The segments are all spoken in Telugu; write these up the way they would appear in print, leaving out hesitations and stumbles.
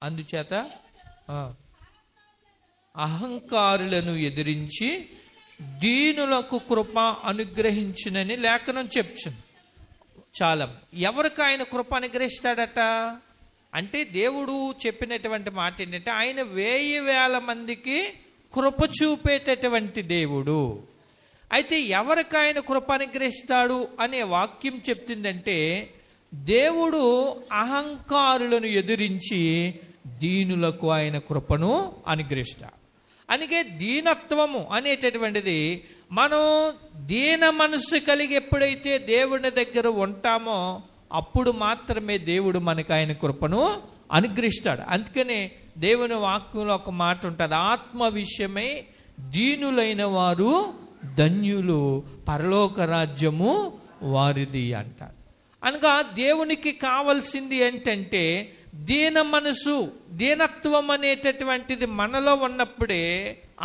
అందుచేత అహంకారులను ఎదిరించి దీనులకు కృప అనుగ్రహించునని లేఖనం చెప్తుంది. చాలా ఎవరికి ఆయన కృప అనుగ్రహిస్తాడట అంటే దేవుడు చెప్పినటువంటి మాట ఏంటంటే ఆయన 1000 మందికి కృప చూపేటటువంటి దేవుడు. అయితే ఎవరికి ఆయన కృప అనుగ్రహిస్తాడు అనే వాక్యం చెప్తుందంటే దేవుడు అహంకారులను ఎదిరించి దీనులకు ఆయన కృపను అనుగ్రహిస్తాడు. అందుకే దీనత్వము అనేటటువంటిది మనం దీన మనస్సు కలిగి ఎప్పుడైతే దేవుని దగ్గర ఉంటామో అప్పుడు మాత్రమే దేవుడు మనకు ఆయన కృపను అనుగ్రహిస్తాడు. అందుకనే దేవుని వాక్యంలో ఒక మాట ఉంటుంది, ఆత్మ విషయమై దీనులైన వారు ధన్యులు, పరలోక రాజ్యము వారిది అంటారు. అనగా దేవునికి కావలసింది ఏంటంటే దీన మనసు, దీనత్వం అనేటటువంటిది మనలో ఉన్నప్పుడే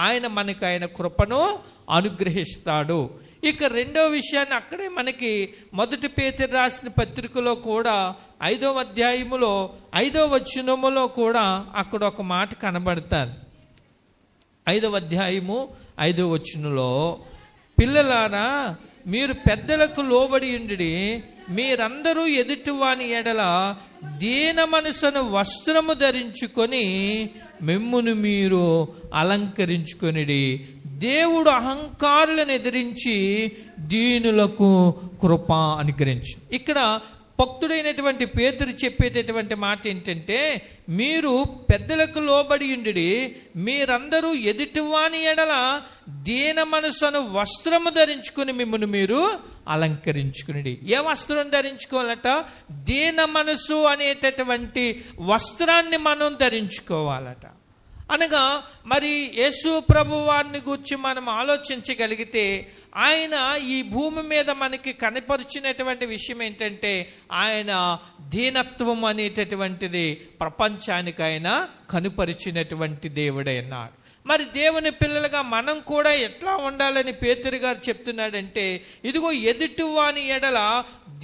ఆయన మనకు ఆయన కృపను అనుగ్రహిస్తాడు. ఇక రెండో విషయాన్ని అక్కడే మనకి 1 పేతురు రాసిన పత్రికలో కూడా 5వ అధ్యాయములో 5వ వచనములో కూడా అక్కడ ఒక మాట కనబడతారు. 5వ అధ్యాయము 5వ వచనంలో, పిల్లలారా మీరు పెద్దలకు లోబడి ఉండి మీరందరూ ఎదుటివాని ఎడల దీన మనసును వస్త్రము ధరించుకొని మిమ్మును మీరు అలంకరించుకొనిడి. దేవుడు అహంకారులను ఎదిరించి దీనులకు కృప అనుగ్రహించు. ఇక్కడ భక్తుడైనటువంటి పేతురు చెప్పేటటువంటి మాట ఏంటంటే మీరు పెద్దలకు లోబడి ఉండి మీరందరూ ఎదుటివాని ఎడల దీన మనసును వస్త్రము ధరించుకుని మిమ్మల్ని మీరు అలంకరించుకుని. ఏ వస్త్రం ధరించుకోవాలట? దీన మనసు అనేటటువంటి వస్త్రాన్ని మనం ధరించుకోవాలట. అనగా మరి యేసు ప్రభు వారిని గురించి మనం ఆలోచించగలిగితే ఆయన ఈ భూమి మీద మనకి కనపరిచినటువంటి విషయం ఏంటంటే ఆయన దీనత్వం అనేటటువంటిది ప్రపంచానికి ఆయన కనుపరిచినటువంటి దేవుడైనాడు. మరి దేవుని పిల్లలుగా మనం కూడా ఎట్లా ఉండాలని పేతురు గారు చెప్తున్నాడంటే ఇదిగో ఎదుటివాని ఎడల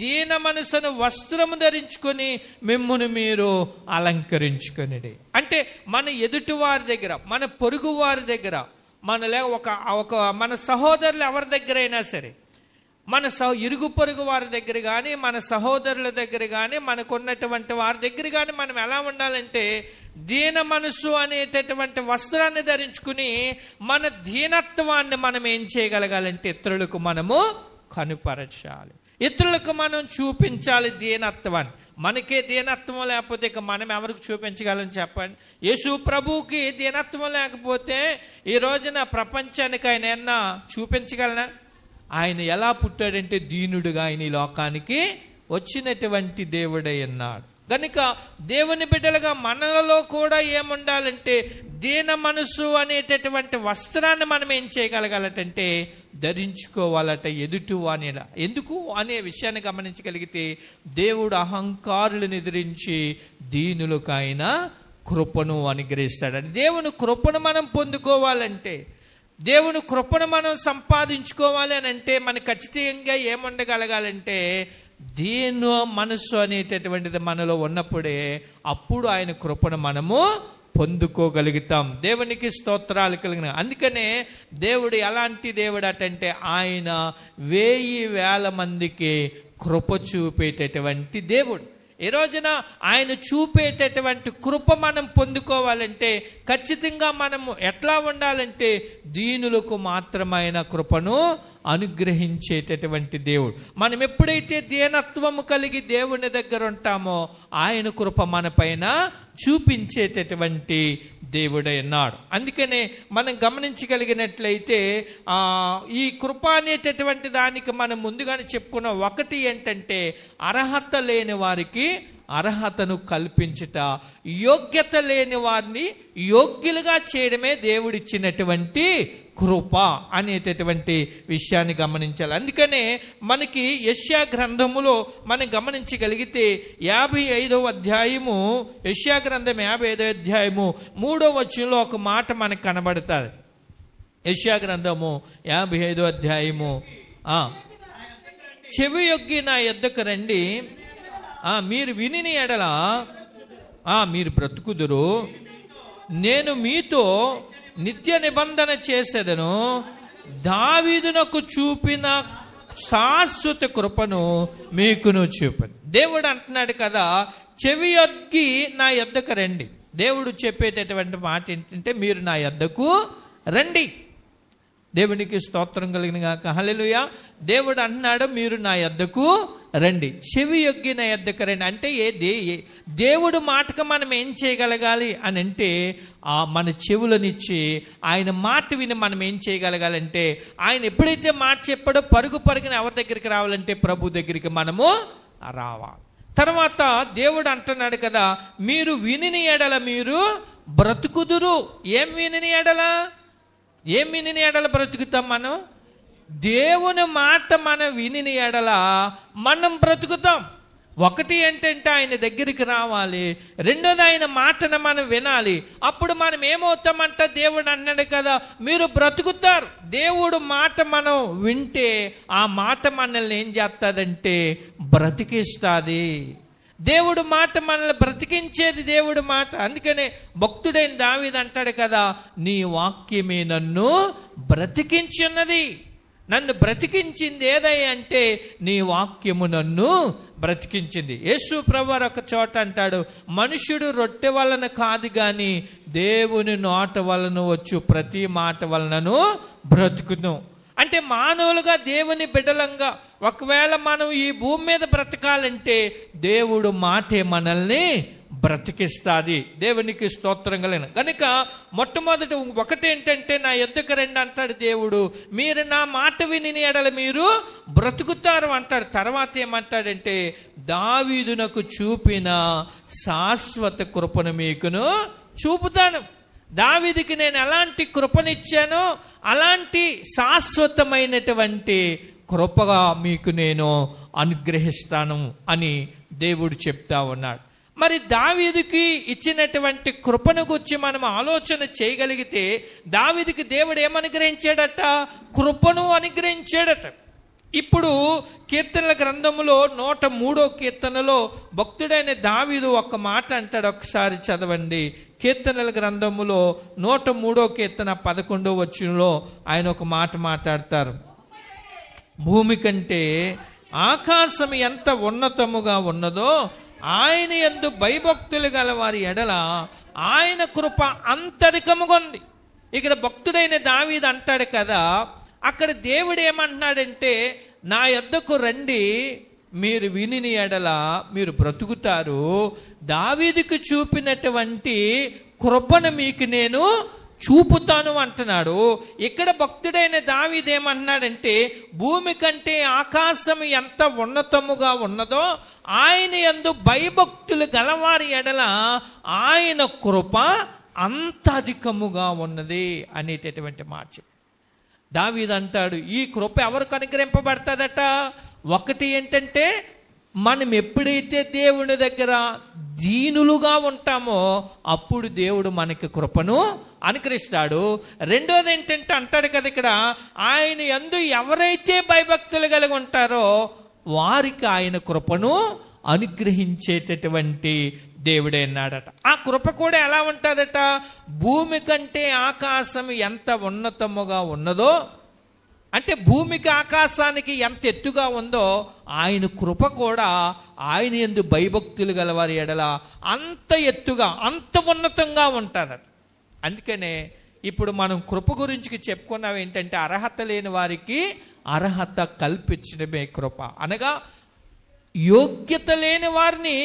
దీన మనసును వస్త్రము ధరించుకొని మిమ్మును మీరు అలంకరించుకొనిడి. అంటే మన ఎదుటివారి దగ్గర, మన పొరుగు వారి దగ్గర, మన సహోదరులు ఎవరి దగ్గర అయినా సరే, మన ఇరుగు పొరుగు వారి దగ్గర కానీ, మన సహోదరుల దగ్గర కానీ, మనకున్నటువంటి వారి దగ్గర కానీ మనం ఎలా ఉండాలంటే దీన మనసు అనేటటువంటి వస్త్రాన్ని ధరించుకుని మన దీనత్వాన్ని మనం ఏం చేయగలగాలంటే ఇతరులకు మనము కనుపరచాలి, ఇతరులకు మనం చూపించాలి దీనత్వాన్ని. మనకే దీనత్వం లేకపోతే ఇక మనం ఎవరికి చూపించగలని చెప్పండి? యేసు ప్రభువుకి దీనత్వం లేకపోతే ఈ రోజున ప్రపంచానికి ఆయన ఏమన్నా చూపించగలనా? ఆయన ఎలా పుట్టాడంటే దీనుడుగా ఆయన ఈ లోకానికి వచ్చినటువంటి దేవుడై ఉన్నాడు. కనుక దేవుని బిడ్డలుగా మనలో కూడా ఏముండాలంటే దీన మనసు అనేటటువంటి వస్త్రాన్ని మనం ఏం చేయగలగాలంటే ధరించుకోవాలట ఎదుటివాని. ఎందుకు అనే విషయాన్ని గమనించగలిగితే దేవుడు అహంకారులను ఎదిరించి దీనులకు ఆయన కృపను అనుగ్రహిస్తాడని. దేవుని కృపను మనం పొందుకోవాలంటే, దేవుని కృపను మనం సంపాదించుకోవాలి అని అంటే మనకు ఖచ్చితంగా ఏముండగలగాలంటే దీన మనసు అనేటటువంటిది మనలో ఉన్నప్పుడే అప్పుడు ఆయన కృపను మనము పొందుకోగలుగుతాం. దేవునికి స్తోత్రాలు కలిగిన. అందుకనే దేవుడు ఎలాంటి దేవుడు అటంటే ఆయన 1000 మందికి కృప చూపేటటువంటి దేవుడు. ఈ రోజున ఆయన చూపేటటువంటి కృప మనం పొందుకోవాలంటే ఖచ్చితంగా మనము ఎట్లా ఉండాలంటే దీనులకు మాత్రమైన కృపను అనుగ్రహించేటటువంటి దేవుడు. మనం ఎప్పుడైతే దీనత్వము కలిగి దేవుని దగ్గర ఉంటామో ఆయన కృప మన పైన చూపించేటటువంటి దేవుడై ఉన్నాడు. అందుకనే మనం గమనించగలిగినట్లయితే ఈ కృప అనేటటువంటి దానికి మనం ముందుగానే చెప్పుకున్న ఒకటి ఏంటంటే అర్హత లేని వారికి అర్హతను కల్పించుట, యోగ్యత లేని వారిని యోగ్యులుగా చేయడమే దేవుడిచ్చినటువంటి కృప అనేటటువంటి విషయాన్ని గమనించాలి. అందుకనే మనకి యెషయా గ్రంథములో మనం గమనించగలిగితే 55వ అధ్యాయము, యెషయా గ్రంథం 55వ అధ్యాయము 3వ వచనంలో ఒక మాట మనకు కనబడుతుంది. యెషయా గ్రంథము 55వ అధ్యాయము, చెవి యొగ్గి నా యొద్దకు రండి, మీరు విని ఎడల మీరు బ్రతుకుదురు, నేను మీతో నిత్య నిబంధన చేసేదను, దావీదునకు చూపిన శాశ్వత కృపను మీకును చూపను. దేవుడు అంటున్నాడు కదా, చెవి యొగ్గి నా యొద్దకు రండి. దేవుడు చెప్పేటటువంటి మాట ఏంటంటే, మీరు నా యొద్దకు రండి. దేవునికి స్తోత్రం కలిగిన గాక. హల్లెలూయా. దేవుడు అంటున్నాడు, మీరు నా యొద్దకు రండి, చెవి యొగ్గి నా యొద్దకు రండి. అంటే దేవుడు మాటకు మనం ఏం చేయగలగాలి అని అంటే, మన చెవులనిచ్చి ఆయన మాట విని మనం ఏం చేయగలగాలంటే, ఆయన ఎప్పుడైతే మాట చెప్పాడో పరుగున ఎవరి దగ్గరికి రావాలంటే ప్రభు దగ్గరికి మనము రావాలి. తర్వాత దేవుడు అంటున్నాడు కదా, మీరు వినిని ఎడల మీరు బ్రతుకుదురు. ఏం వినిని ఎడల బ్రతుకుతాం మనం? దేవుని మాట మనం వినిని ఎడల మనం బ్రతుకుతాం. ఒకటి ఏంటంటే ఆయన దగ్గరికి రావాలి, రెండోది ఆయన మాటను మనం వినాలి. అప్పుడు మనం ఏమవుతామంట, దేవుడు అన్నాడు కదా, మీరు బ్రతుకుతారు. దేవుడు మాట మనం వింటే ఆ మాట మనల్ని ఏం చేస్తుందంటే బ్రతికిస్తుంది. దేవుడు మాట మనల్ని బ్రతికించేది దేవుడు మాట. అందుకనే భక్తుడైన దావీదు అంటాడు కదా, నీ వాక్యమే నన్ను బ్రతికించున్నది. నన్ను బ్రతికించింది ఏదై అంటే నీ వాక్యము నన్ను బ్రతికించింది. యేసు ప్రభువారు ఒక చోట అంటాడు, మనుషుడు రొట్టె వలన కాదు గాని దేవుని నోట వలన వచ్చు ప్రతి మాట వలనను బ్రతుకును. అంటే మానవులుగా దేవుని బిడ్డలంగా ఒకవేళ మనం ఈ భూమి మీద బ్రతకాలంటే దేవుడు మాటే మనల్ని బ్రతికిస్తుంది. దేవునికి స్తోత్రం కలిగిన కనుక మొట్టమొదటి ఒకటేంటంటే, నా యొద్దకు రండి అంటాడు దేవుడు, మీరు నా మాట విని ఎడల మీరు బ్రతుకుతారు అంటాడు. తర్వాత ఏమంటాడంటే, దావీదునకు చూపిన శాశ్వత కృపను మీకును చూపుతాను. దావీదుకి నేను ఎలాంటి కృపనిచ్చానో అలాంటి శాశ్వతమైనటువంటి కృపగా మీకు నేను అనుగ్రహిస్తాను అని దేవుడు చెప్తా ఉన్నాడు. మరి దావీదుకి ఇచ్చినటువంటి కృపను గురించి మనం ఆలోచన చేయగలిగితే, దావీదుకి దేవుడు ఏమనుగ్రహించాడట? కృపను అనుగ్రహించాడట. ఇప్పుడు కీర్తనల గ్రంథములో 103వ కీర్తనలో భక్తుడైన దావీదు ఒక మాట అంటాడు. ఒకసారి చదవండి. కీర్తనల గ్రంథములో 103వ కీర్తన 11వ వచనంలో ఆయన ఒక మాట మాట్లాడతారు. భూమి కంటే ఆకాశం ఎంత ఉన్నతముగా ఉన్నదో ఆయన యందు భయభక్తులు గల వారి ఎడల ఆయన కృప అంతరికముగా ఉంది. ఇక్కడ భక్తుడైన దావీదు అంటాడు కదా, అక్కడ దేవుడు ఏమంటున్నాడంటే, నా యొద్దకు రండి, మీరు విని ఎడల మీరు బ్రతుకుతారు, దావీదుకు చూపినటువంటి కృపను మీకు నేను చూపుతాను అంటున్నాడు. ఇక్కడ భక్తుడైన దావీదు ఏమంటున్నాడంటే, భూమి కంటే ఆకాశం ఎంత ఉన్నతముగా ఉన్నదో ఆయన యందు భయభక్తులు గలవారి ఎడల ఆయన కృప అంత అధికముగా ఉన్నది అనేటటువంటి మాట. దావీదు అంటాడు, ఈ కృప ఎవరికి అనుగ్రహింపబడతాదట? ఒకటి ఏంటంటే, మనం ఎప్పుడైతే దేవుని దగ్గర దీనులుగా ఉంటామో అప్పుడు దేవుడు మనకి కృపను అనుగ్రహిస్తాడు. రెండోది ఏంటంటే అంటాడు కదా ఇక్కడ, ఆయన యందు ఎవరైతే భయభక్తులు కలిగి ఉంటారో వారికి ఆయన కృపను అనుగ్రహించేటటువంటి దేవుడే అన్నాడట. ఆ కృప కూడా ఎలా ఉంటుందట? భూమి కంటే ఆకాశం ఎంత ఉన్నతముగా ఉన్నదో, అంటే భూమికి ఆకాశానికి ఎంత ఎత్తుగా ఉందో ఆయన కృప కూడా ఆయన యందు భయభక్తులు గలవారి ఎడల అంత ఎత్తుగా అంత ఉన్నతంగా ఉంటుందట. అందుకనే ఇప్పుడు మనం కృప గురించి చెప్పుకున్నాం ఏంటంటే, అర్హత లేని వారికి అర్హత కల్పించడమే కృప. అనగా యోగ్యత లేని వారిని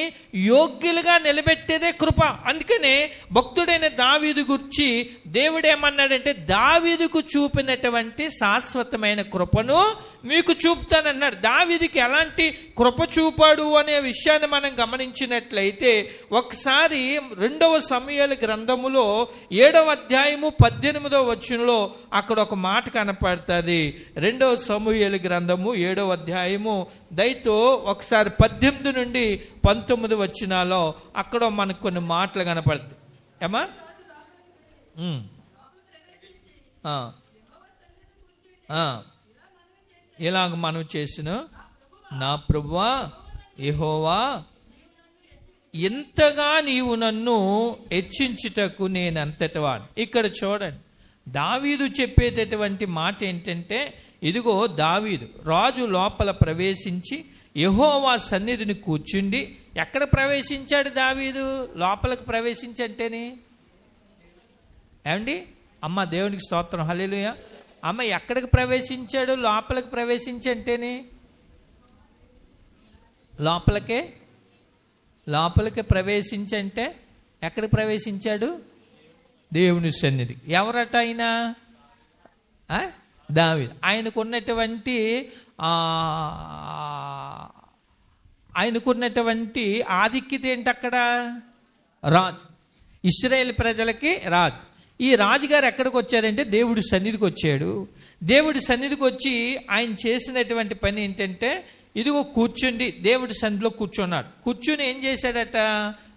యోగ్యులుగా నిలబెట్టేదే కృప. అందుకనే భక్తుడైన దావీదు గురించి దేవుడు ఏమన్నాడంటే, దావీదుకు చూపినటువంటి శాశ్వతమైన కృపను మీకు చూపుతానన్నాడు. దావీదుకి ఎలాంటి కృప చూపాడు అనే విషయాన్ని మనం గమనించినట్లయితే, ఒకసారి 2వ సమూయేలు గ్రంథములో 7వ అధ్యాయము 18వ వచనంలో అక్కడ ఒక మాట కనపడుతుంది. 2వ సమూయేలు గ్రంథము 7వ అధ్యాయము దయతో ఒకసారి 18 నుండి 19 వచనాల్లో అక్కడ మనకు కొన్ని మాటలు కనపడుతుంది. ఏమా ఇలాగ మనం చేసిన, నా ప్రభువా యెహోవా ఎంతగా నీవు నన్ను హెచ్చించుటకు నేనంతటివాడు. ఇక్కడ చూడండి, దావీదు చెప్పేటటువంటి మాట ఏంటంటే, ఇదిగో దావీదు రాజు లోపల ప్రవేశించి యెహోవా సన్నిధిని కూర్చుండి. ఎక్కడ ప్రవేశించాడు దావీదు? లోపలికి ప్రవేశించంటేనే ఏమండి అమ్మ, దేవునికి స్తోత్రం, హల్లెలూయా. అమ్మ, ఎక్కడికి ప్రవేశించాడు? లోపలికి ప్రవేశించంటేనే లోపలికి ప్రవేశించంటే ఎక్కడికి ప్రవేశించాడు? దేవుని సన్నిధి. ఎవరట ఆయన? దావీదు. ఆయనకున్నటువంటి ఆధిక్యత ఏంటి అక్కడ? రాజు, ఇశ్రాయేల్ ప్రజలకి రాజు. ఈ రాజుగారు ఎక్కడికి వచ్చారంటే దేవుడి సన్నిధికి వచ్చాడు. దేవుడి సన్నిధికి వచ్చి ఆయన చేసినటువంటి పని ఏంటంటే, ఇదిగో కూర్చుండి దేవుడి సన్నిధిలో కూర్చున్నాడు. కూర్చుని ఏం చేశాడట?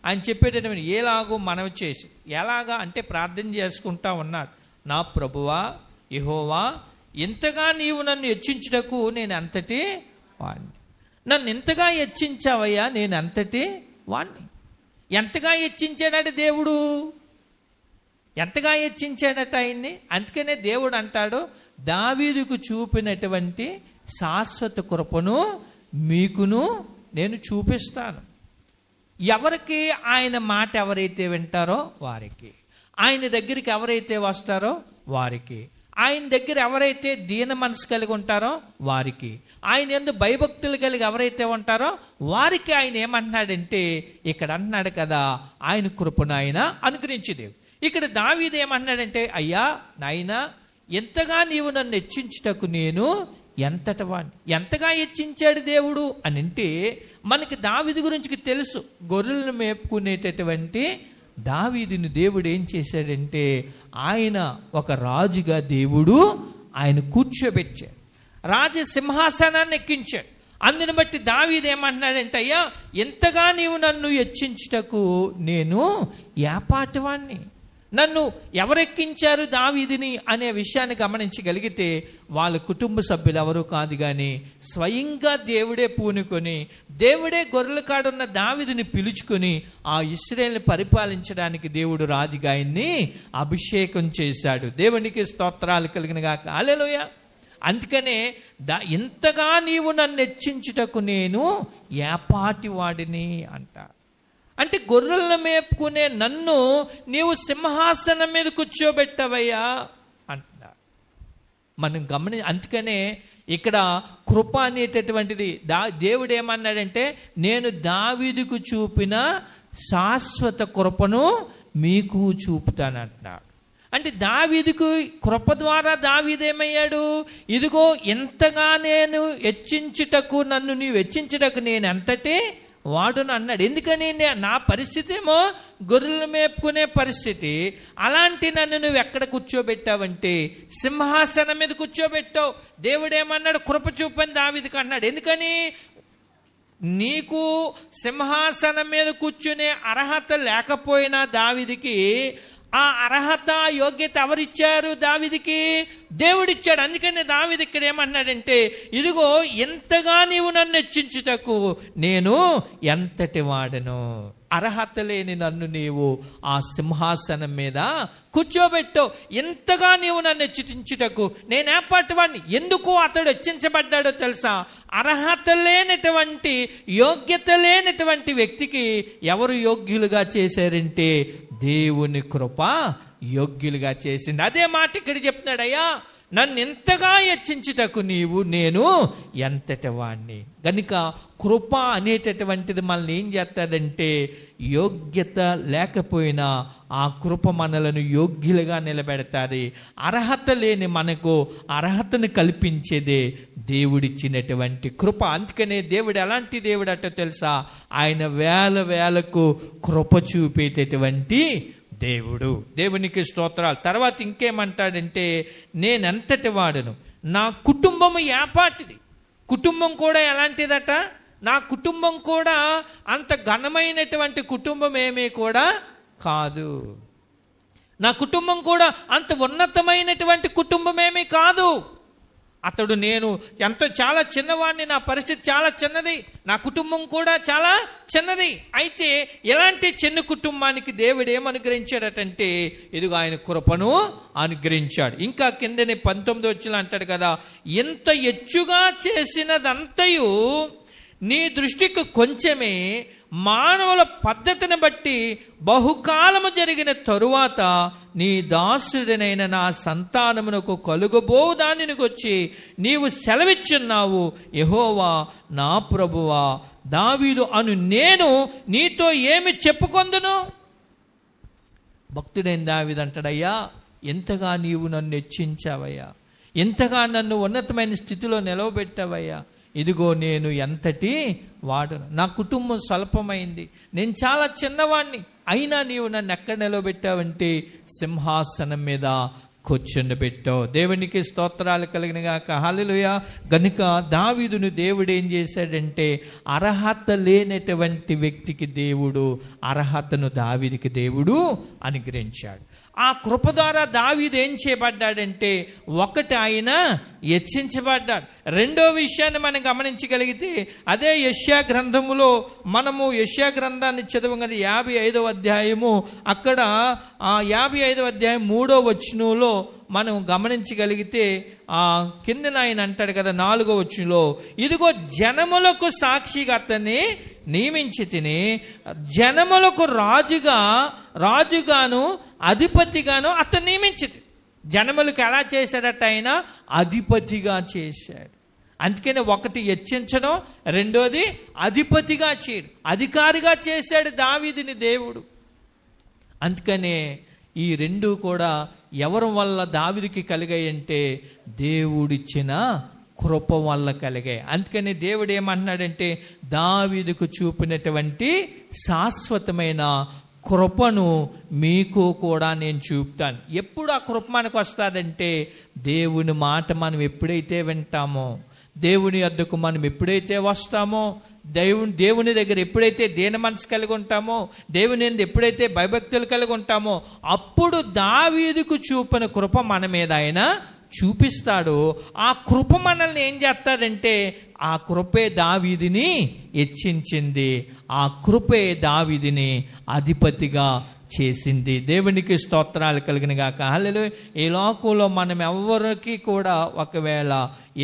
ఆయన చెప్పేటటువంటి ఏలాగో మనవి చేసి, ఎలాగా అంటే ప్రార్థన చేసుకుంటా ఉన్నాడు. నా ప్రభువా యెహోవా, ఎంతగా నీవు నన్ను హెచ్చించుటకు నేను అంతటి వాణ్ణి. నన్ను ఎంతగా హెచ్చించావయ్యా, నేను అంతటి వాణ్ణి. ఎంతగా హెచ్చించాడట దేవుడు? ఎంతగా హెచ్చించాడట ఆయన్ని? అందుకనే దేవుడు అంటాడు, దావీదుకు చూపినటువంటి శాశ్వత కృపను మీకును నేను చూపిస్తాను. ఎవరికి? ఆయన మాట ఎవరైతే వింటారో వారికి, ఆయన దగ్గరికి ఎవరైతే వస్తారో వారికి, ఆయన దగ్గర ఎవరైతే దీన మనసు కలిగి ఉంటారో వారికి, ఆయన యందు భయభక్తులు కలిగి ఎవరైతే ఉంటారో వారికి ఆయన ఏమంటున్నాడంటే, ఇక్కడ అంటున్నాడు కదా, ఆయన కృపను ఆయన అనుగ్రహించి దేవుడు. ఇక్కడ దావీదు ఏమంటున్నాడంటే, అయ్యా నాయనా, ఎంతగా నీవు నన్ను హెచ్చించుటకు నేను ఎంతటి వాడిని. ఎంతగా హెచ్చించాడు దేవుడు అని అంటే, మనకి దావీదు గురించి తెలుసు. గొర్రెలను మేపుకునేటటువంటి దావీదుని దేవుడు ఏం చేశాడంటే, ఆయన ఒక రాజుగా దేవుడు ఆయన కూర్చోబెట్టాడు, రాజసింహాసనాన్ని ఎక్కించాడు. అందుని బట్టి దావీదు ఏమంటున్నాడంటే, అయ్యా ఎంతగా నీవు నన్ను హెచ్చించుటకు నేను ఏపాటివాణ్ణి. నన్ను ఎవరెక్కించారు దావీదుని అనే విషయాన్ని గమనించగలిగితే వాళ్ళ కుటుంబ సభ్యులు ఎవరు కాదు, కానీ స్వయంగా దేవుడే పూనుకొని, దేవుడే గొర్రెల కాడున్న దావీదుని పిలుచుకొని ఆ ఇశ్రాయేలుని పరిపాలించడానికి దేవుడు రాజుగా ఆయన్ని అభిషేకం చేశాడు. దేవునికి స్తోత్రాలు కలిగిన గాక, హల్లెలూయా. అందుకనే ఎంతగా నీవు నన్ను హెచ్చించుటకు నేను ఏపాటి వాడిని అంట. అంటే గొర్రెలను మేపుకునే నన్ను నీవు సింహాసనం మీద కూర్చోబెట్టవయ్యా అంటున్నా. మనం అందుకనే ఇక్కడ కృప అనేటటువంటిది దేవుడు ఏమన్నాడంటే, నేను దావీదుకు చూపిన శాశ్వత కృపను మీకు చూపుతానంటున్నాడు. అంటే దావీదుకు కృప ద్వారా దావీదేమయ్యాడు? ఇదిగో ఎంతగా నేను హెచ్చించుటకు, నన్ను నీవు హెచ్చించుటకు నేను ఎంతటి వాడును అన్నాడు. ఎందుకని? నా పరిస్థితి ఏమో గొర్రెలు మేపుకునే పరిస్థితి. అలాంటి నన్ను నువ్వు ఎక్కడ కూర్చోబెట్టావంటే సింహాసనం మీద కూర్చోబెట్టావు. దేవుడు ఏమన్నాడు? కృప చూపని దావీదుకు అన్నాడు. ఎందుకని? నీకు సింహాసనం మీద కూర్చునే అర్హత లేకపోయినా దావీదుకి ఆ అర్హత, యోగ్యత ఎవరిచ్చారు? దావీదుకి దేవుడిచ్చాడు. అందుకని దావీదు ఇక్కడ ఏమన్నాడంటే, ఇదిగో ఎంతగా నీవు నన్ను హెచ్చించుటకు నేను ఎంతటి వాడను. అర్హత లేని నన్ను నీవు ఆ సింహాసనం మీద కూర్చోబెట్టావు. ఎంతగా నీవు నన్ను హెచ్చించుటకు నేను ఏపాటి వాడిని. ఎందుకు అతడు హెచ్చించబడ్డాడో తెలుసా? అర్హత లేనటువంటి, యోగ్యత లేనటువంటి వ్యక్తికి ఎవరు యోగ్యులుగా చేశారంటే దేవుని కృప యోగ్యులుగా చేసింది. అదే మాట ఇక్కడ చెప్తున్నాడు. అయ్యా నన్ను ఎంతగా హెచ్చించుటకు నేను ఎంతటి వాణ్ణి. కనుక కృప అనేటటువంటిది మనల్ని ఏం చేస్తాడంటే, యోగ్యత లేకపోయినా ఆ కృప మనలను యోగ్యులుగా నిలబెడతాది. అర్హత లేని మనకు అర్హతను కల్పించేదే దేవుడిచ్చినటువంటి కృప. అందుకనే దేవుడు ఎలాంటి దేవుడు అటో తెలుసా? ఆయన వేలకు కృప చూపేటటువంటి దేవుడు. దేవునికి స్తోత్రాలు. తర్వాత ఇంకేమంటాడంటే, నేనెంతటి వాడను, నా కుటుంబము ఏపాటిది. కుటుంబం కూడా ఎలాంటిదట? నా కుటుంబం కూడా అంత ఘనమైనటువంటి కుటుంబం ఏమీ కూడా కాదు. నా కుటుంబం కూడా అంత ఉన్నతమైనటువంటి కుటుంబం ఏమీ కాదు. అతడు నేను చాలా చిన్నవాడిని, నా పరిస్థితి చాలా చిన్నది, నా కుటుంబం కూడా చాలా చిన్నది. అయితే ఇలాంటి చిన్న కుటుంబానికి దేవుడు ఏమనుగ్రహించాడటంటే ఇదిగో ఆయన కృపను అనుగ్రహించాడు. ఇంకా కిందనే 19 వచ్చిన అంటాడు కదా, ఎంత ఎచ్చుగా చేసినదంతయు నీ దృష్టికి కొంచెమే, మానవుల పద్ధతిని బట్టి బహుకాలము జరిగిన తరువాత నీ దాసుడనైన నా సంతానమునకు కలుగబోవు దానిని వచ్చి నీవు సెలవిచ్చున్నావు. యెహోవా నా ప్రభువా దావీదు అను నేను నీతో ఏమి చెప్పుకొందును? భక్తుడైన దావీదు అంటాడయ్యా, ఎంతగా నీవు నన్ను హెచ్చించావయ్యా, ఎంతగా నన్ను ఉన్నతమైన స్థితిలో నిలవబెట్టావయ్యా. ఇదిగో నేను ఎంతటి వాడును, నా కుటుంబం స్వల్పమైంది, నేను చాలా చిన్నవాడిని, అయినా నీవు నన్ను ఎక్కడ నిలబెట్టావంటే సింహాసనం మీద కూర్చుండబెట్టావు. దేవునికి స్తోత్రాలు కలిగిన గాక. హల్లెలూయా. గనుక దావీదును దేవుడు ఏం చేశాడంటే అర్హత లేనటువంటి వ్యక్తికి దేవుడు అర్హతను దావీదుకి దేవుడు అనుగ్రహించాడు. ఆ కృప ద్వారా దావీదు ఏం చేయబడ్డాడంటే ఒకటి ఆయన హెచ్చించబడ్డాడు. రెండో విషయాన్ని మనం గమనించగలిగితే అదే యెషయా గ్రంథములో మనము యెషయా గ్రంథాన్ని చదవగానే 55వ అధ్యాయము అక్కడ 55వ అధ్యాయం 3వ వచనంలో మనం గమనించగలిగితే కిందన ఆయన అంటాడు కదా 4వ వచనంలో, ఇదిగో జనములకు సాక్షిగా అతన్ని నియమించి తిని జనములకు రాజుగాను అధిపతిగాను అతను నియమించింది. జనములకు ఎలా చేశాడట? ఆయన అధిపతిగా చేశాడు. అందుకనే ఒకటి హెచ్చించడం, రెండోది అధిపతిగా చేయడం, అధికారిగా చేశాడు దావీదుని దేవుడు. అందుకనే ఈ రెండు కూడా ఎవరి వల్ల దావీదుకి కలిగాయంటే దేవుడిచ్చిన కృప వల్ల కలిగాయి. అందుకని దేవుడు ఏమన్నాడంటే దావీదుకు చూపినటువంటి శాశ్వతమైన కృపను మీకు కూడా నేను చూపుతాను. ఎప్పుడు ఆ కృప మనకు వస్తుందంటే దేవుని మాట మనం ఎప్పుడైతే వింటామో, దేవుని యొద్దకు మనం ఎప్పుడైతే వస్తామో, దేవుని దగ్గర ఎప్పుడైతే దీన మనసు కలిగి ఉంటామో, దేవుని యందు ఎప్పుడైతే భయభక్తులు కలిగి ఉంటామో, అప్పుడు దావీదుకు చూపిన కృప మన మీద ఆయన చూపిస్తాడు. ఆ కృప మనల్ని ఏం చేస్తాడంటే ఆ కృపే దావీదుని హెచ్చించింది, ఆ కృపే దావీదుని అధిపతిగా చేసింది. దేవునికి స్తోత్రాలు కలిగిన గాక. హల్లెలూయా. ఈ లోకంలో మనం ఎవరికి కూడా ఒకవేళ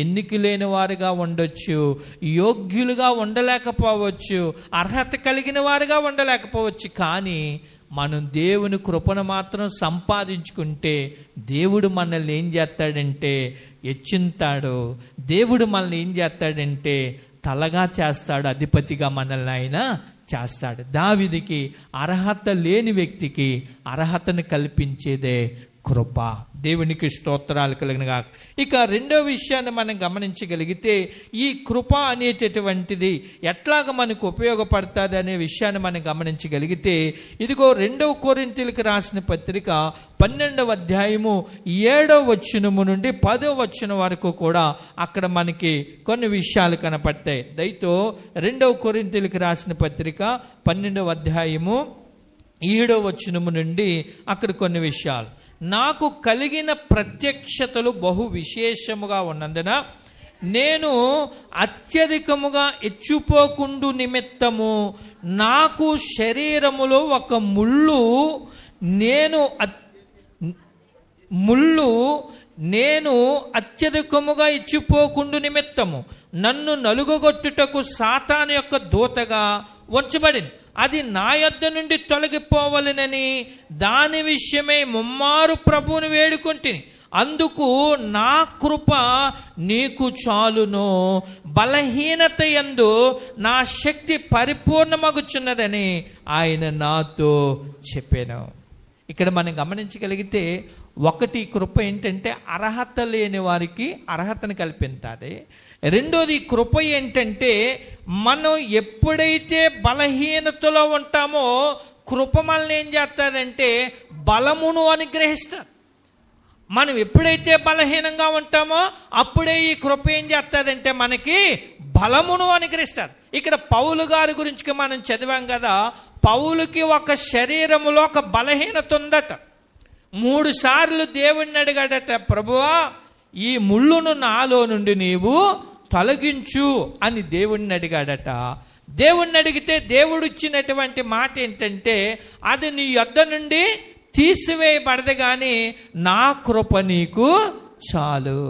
ఎన్నిక లేని వారుగా ఉండొచ్చు, యోగ్యులుగా ఉండలేకపోవచ్చు, అర్హత కలిగిన వారుగా ఉండలేకపోవచ్చు, కానీ మనం దేవుని కృపను మాత్రం సంపాదించుకుంటే దేవుడు మనల్ని ఏం చేస్తాడంటే హెచ్చింతాడు. దేవుడు మనల్ని ఏం చేస్తాడంటే తలగా చేస్తాడు, అధిపతిగా మనల్ని ఆయన చేస్తాడు. దావీదుకి అర్హత లేని వ్యక్తికి అర్హతను కల్పించేదే కృప. దేవునికి స్తోత్రాలు కలిగిన గాక. ఇక రెండో విషయాన్ని మనం గమనించగలిగితే ఈ కృప అనేటటువంటిది ఎట్లాగ మనకు ఉపయోగపడుతుంది అనే విషయాన్ని మనం గమనించగలిగితే ఇదిగో 2వ కొరింథీయులకు రాసిన పత్రిక 12వ అధ్యాయము 7వ వచనము నుండి 10వ వచనం వరకు కూడా అక్కడ మనకి కొన్ని విషయాలు కనపడతాయి. దయతో 2వ కొరింథీయులకు రాసిన పత్రిక 12వ అధ్యాయము 7వ వచనము నుండి అక్కడ కొన్ని విషయాలు. నాకు కలిగిన ప్రత్యక్షతలు బహు విశేషముగా ఉన్నందున నేను అత్యధికముగా ఎచ్చిపోకుండు నిమిత్తము నాకు శరీరములో ఒక ముళ్ళు నేను అత్యధికముగా ఇచ్చిపోకుండు నిమిత్తము నన్ను నలుగగొట్టుటకు సాతాను యొక్క దూతగా ఉంచబడింది. అది నా యొద్ద నుండి తొలగిపోవలెనని దాని విషయమై ముమ్మారు ప్రభువుని వేడుకొంటిని. అందుకు నా కృప నీకు చాలును, బలహీనత యందు నా శక్తి పరిపూర్ణమగుచున్నదని ఆయన నాతో చెప్పాను. ఇక్కడ మనం గమనించగలిగితే ఒకటి కృప ఏంటంటే అర్హత లేని వారికి అర్హతను కల్పించాలి. రెండోది కృప ఏంటంటే మనం ఎప్పుడైతే బలహీనతలో ఉంటామో కృప మనల్ని ఏం చేస్తుందంటే బలమును అనుగ్రహిస్తారు. మనం ఎప్పుడైతే బలహీనంగా ఉంటామో అప్పుడే ఈ కృప ఏం చేస్తుందంటే మనకి బలమును అనుగ్రహిస్తారు. ఇక్కడ పౌలు గారి గురించి మనం చదివాం కదా, పౌలుకి ఒక శరీరములో ఒక బలహీనత ఉందట. 3 సార్లు దేవుణ్ణి అడిగాడట, ప్రభువా ఈ ముళ్ళును నాలో నుండి నీవు తొలగించు అని దేవుణ్ణి అడిగాడట. దేవుణ్ణి అడిగితే దేవుడు ఇచ్చినటువంటి మాట ఏంటంటే, అది నీ యొద్ద నుండి తీసివేయబడదు కానీ నా కృప నీకు చాలు,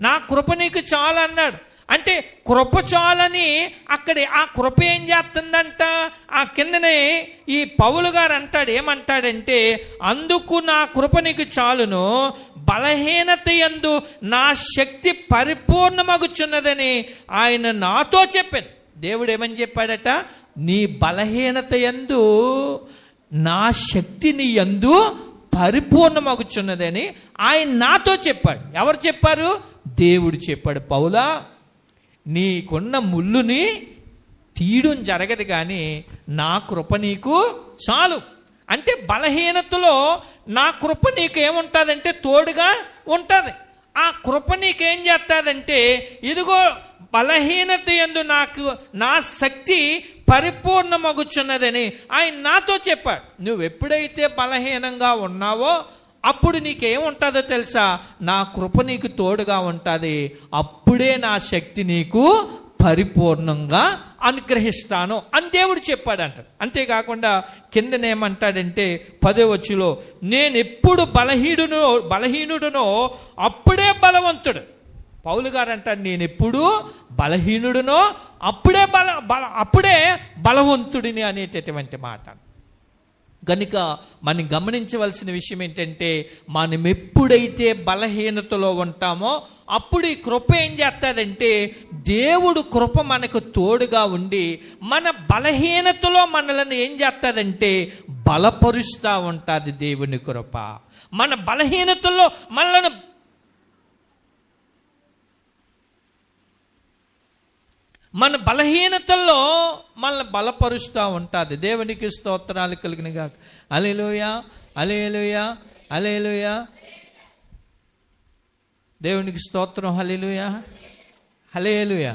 నా కృప నీకు చాలు అన్నాడు. అంటే కృప చాలని అక్కడ ఆ కృప ఏం చేస్తుందంట, ఆ కిందనే ఈ పౌలు గారు అంటాడు, ఏమంటాడంటే, అందుకు నా కృప నీకు చాలును, బలహీనత యందు నా శక్తి పరిపూర్ణమగుచున్నదని ఆయన నాతో చెప్పాను. దేవుడు ఏమని చెప్పాడట, నీ బలహీనత యందు నా శక్తి నీ యందు పరిపూర్ణమగుచున్నదని ఆయన నాతో చెప్పాడు. ఎవరు చెప్పారు? దేవుడు చెప్పాడు. పౌలా, నీకున్న ముళ్ళుని తీయడం జరగదు కానీ నా కృప నీకు చాలు. అంటే బలహీనతలో నా కృప నీకు ఏముంటుందంటే తోడుగా ఉంటుంది. ఆ కృప నీకేం చేస్తుందంటే, ఇదిగో బలహీనత యందు నాకు నా శక్తి పరిపూర్ణమగుచున్నదని ఆయన నాతో చెప్పాడు. నువ్వు ఎప్పుడైతే బలహీనంగా ఉన్నావో అప్పుడు నీకేముంటుందో తెలుసా, నా కృప నీకు తోడుగా ఉంటుంది. అప్పుడే నా శక్తి నీకు పరిపూర్ణంగా అనుగ్రహిస్తాను అని దేవుడు చెప్పాడంట. అంతేకాకుండా కిందనేమంటాడంటే 10వ వచనంలో, నేను ఎప్పుడు బలహీనుడునో అప్పుడే బలవంతుడు. పౌలు గారు అంటారు, నేను ఎప్పుడు బలహీనుడునో అప్పుడే బలవంతుడిని అనేటటువంటి మాట. కనుక మనం గమనించవలసిన విషయం ఏంటంటే, మనం ఎప్పుడైతే బలహీనతలో ఉంటామో అప్పుడు ఈ కృప ఏం చేస్తుందంటే, దేవుడు కృప మనకు తోడుగా ఉండి మన బలహీనతలో మనల్ని ఏం చేస్తుందంటే బలపరుస్తూ ఉంటుంది. దేవుని కృప మన బలహీనతల్లో మనల్ని బలపరుస్తూ ఉంటుంది. దేవునికి స్తోత్రాలు కలిగినగా. హల్లెలూయా, హల్లెలూయా, హల్లెలూయా. దేవునికి స్తోత్రం. హల్లెలూయా, హల్లెలూయా.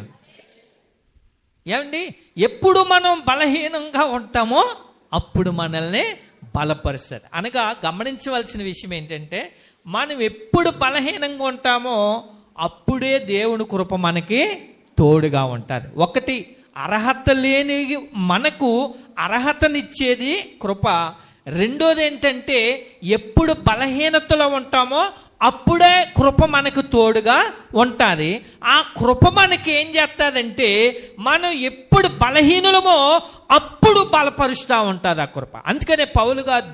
ఏమండి, ఎప్పుడు మనం బలహీనంగా ఉంటామో అప్పుడు మనల్ని బలపరుస్తుంది. అనగా గమనించవలసిన విషయం ఏంటంటే, మనం ఎప్పుడు బలహీనంగా ఉంటామో అప్పుడే దేవుని కృప మనకి తోడుగా ఉంటుంది. ఒకటి, అర్హత లేని మనకు అర్హతనిచ్చేది కృప. రెండోది ఏంటంటే, ఎప్పుడు బలహీనతలో ఉంటామో అప్పుడే కృప మనకు తోడుగా ఉంటుంది. ఆ కృప మనకి ఏం చేస్తుందంటే, మనం ఎప్పుడు బలహీనులమో అప్పుడు బలపరుస్తూ ఉంటుంది ఆ కృప. అందుకనే